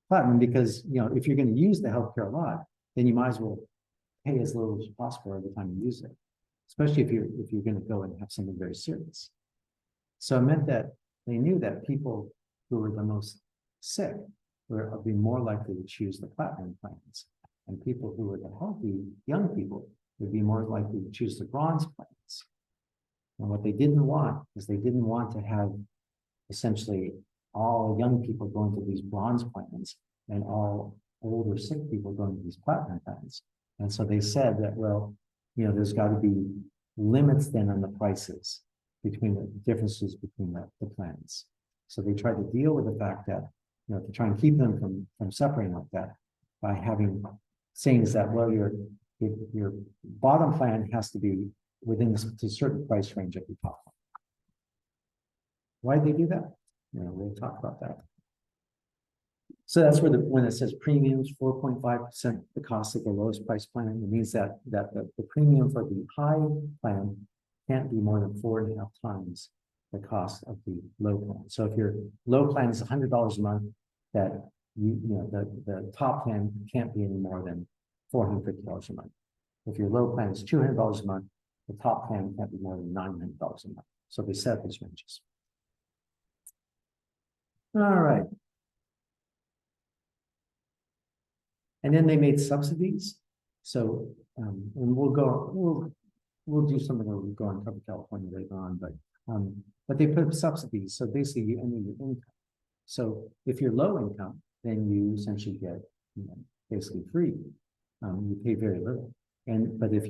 Platinum, because if you're going to use the healthcare a lot, then you might as well pay as little as possible every time you use it, especially if you're going to go and have something very serious. So it meant that they knew that people who were the most sick would be more likely to choose the platinum plans, and people who were the healthy young people would be more likely to choose the bronze plans. And what they didn't want is they didn't want to have essentially all young people going to these bronze plans and all older sick people going to these platinum plans. And so they said that, well, there's got to be limits then on the prices between the differences between the plans. So they tried to deal with the fact that, to try and keep them from separating like that by saying that, well, your bottom plan has to be within a certain price range of your top one. Why did they do that? We'll talk about that. So that's where when it says premiums, 4.5% the cost of the lowest price plan, it means that the premium for the high plan can't be more than 4.5 times the cost of the low plan. So if your low plan is $100 a month, that the top plan can't be any more than $450 a month. If your low plan is $200 a month, the top plan can't be more than $900 a month. So they set these ranges. All right. And then they made subsidies. So, and we'll do something where we go and cover California later on, but But they put up subsidies, so basically you own your income. So if you're low income, then you essentially get, basically free. You pay very little. But if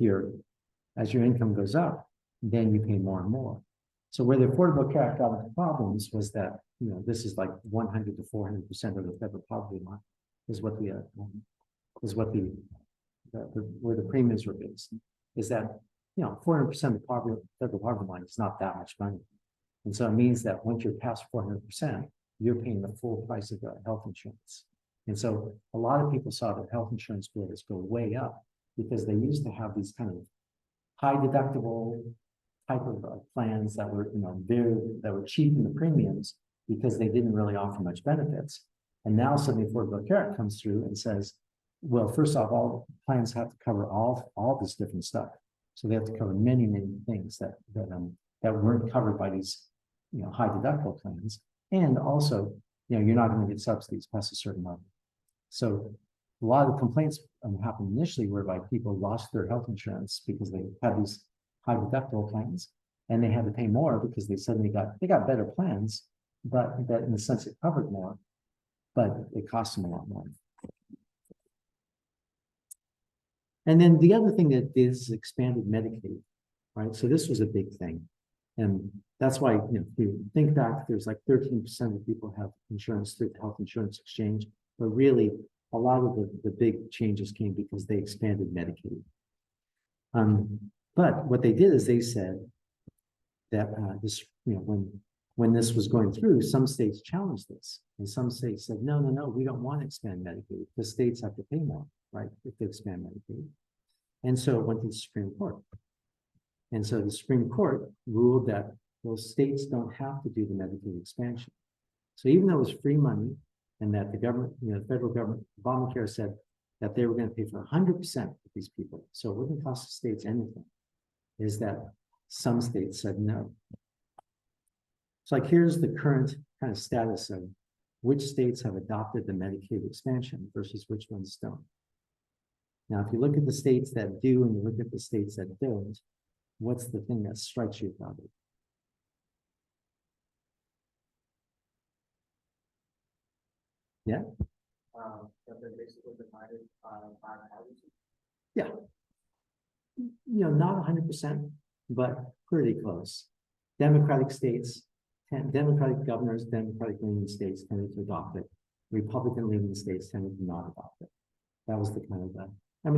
as your income goes up, then you pay more and more. So where the Affordable Care Act got into problems was that, this is like 100 to 400% of the federal poverty line is what where the premiums were based, is that, 400% of the federal poverty line is not that much money. And so it means that once you're past 400%, you're paying the full price of the health insurance. And so a lot of people saw their health insurance bills go way up because they used to have these kind of high deductible type of plans that were, that were cheap in the premiums because they didn't really offer much benefits. And now suddenly Affordable Care Act comes through and says, well, first off, all plans have to cover all this different stuff. So they have to cover many, many things that weren't covered by these, high deductible plans. And also, you're not going to get subsidies past a certain level. So a lot of complaints happened initially whereby people lost their health insurance because they had these high deductible plans and they had to pay more because they suddenly got better plans, but that in a sense it covered more, but it cost them a lot more. And then the other thing that is expanded Medicaid, right? So this was a big thing. And that's why, if you think back, there's like 13% of people have insurance through the health insurance exchange, but really a lot of the big changes came because they expanded Medicaid. But what they did is they said that this, when this was going through, some states challenged this, and some states said, no, we don't want to expand Medicaid. The states have to pay more, right, if they expand Medicaid. And so it went to the Supreme Court. And so the Supreme Court ruled that, well, states don't have to do the Medicaid expansion. So even though it was free money and that the government, the federal government, Obamacare said that they were going to pay for 100% of these people, so it wouldn't cost the states anything, is that some states said no. So like here's the current kind of status of which states have adopted the Medicaid expansion versus which ones don't. Now, if you look at the states that do and you look at the states that don't, what's the thing that strikes you about it? Yeah? That they're basically divided by parties. Yeah. Not 100%, but pretty close. Democratic states, Democratic governors, Democratic leaning states tended to adopt it. Republican leaning states tended to not adopt it. That was the kind of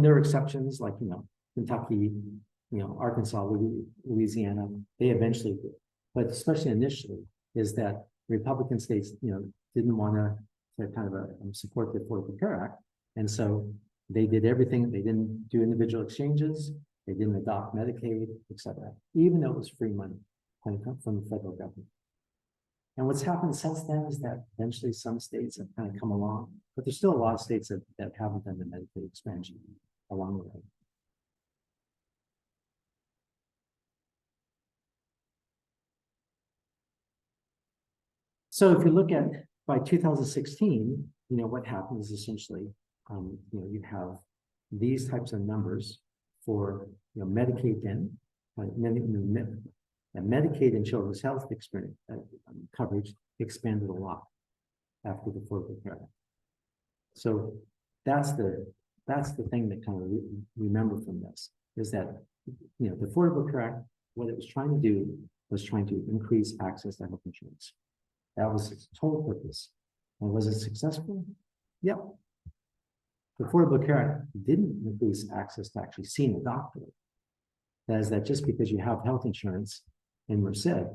there were exceptions like, Kentucky, Arkansas, Louisiana, they eventually did. But especially initially is that Republican states, didn't want to kind of support the Affordable Care Act. And so they did everything. They didn't do individual exchanges. They didn't adopt Medicaid, et cetera, even though it was free money from the federal government. And what's happened since then is that eventually some states have kind of come along, but there's still a lot of states that haven't done the Medicaid expansion along the way. So if you look at by 2016, what happens essentially, you have these types of numbers for Medicaid then, and Medicaid and children's health experience coverage expanded a lot after the Affordable Care Act. So that's the thing that kind of remember from this is that the Affordable Care Act, what it was trying to do was trying to increase access to health insurance. That was its total purpose. And was it successful? Yep. The Affordable Care Act didn't increase access to actually seeing a doctor. That is that just because you have health insurance in Merced,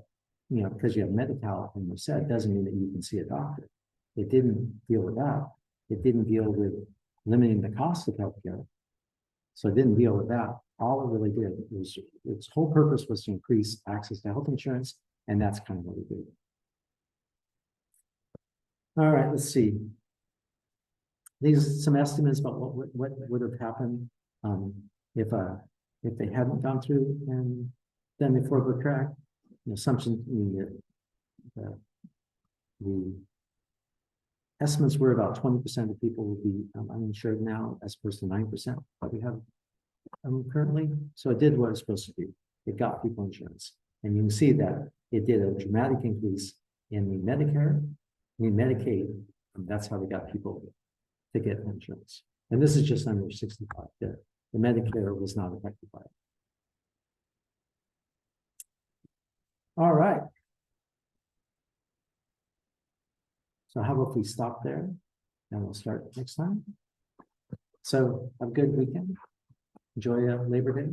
because you have Medi-Cal in Merced doesn't mean that you can see a doctor. It didn't deal with that. It didn't deal with limiting the cost of healthcare. So it didn't deal with that. All it really did was its whole purpose was to increase access to health insurance, and that's kind of what it did. All right, let's see. These are some estimates about what would have happened if they hadn't gone through and done the Affordable Care Act. The assumption, the estimates were about 20% of people will be uninsured now, as opposed to 9% that we have currently. So it did what it's supposed to do. It got people insurance, and you can see that it did a dramatic increase in the Medicare, Medicaid, and that's how we got people to get insurance. And this is just under 65. The Medicare was not affected by it. All right. So how about we stop there and we'll start next time? So have a good weekend. Enjoy Labor Day.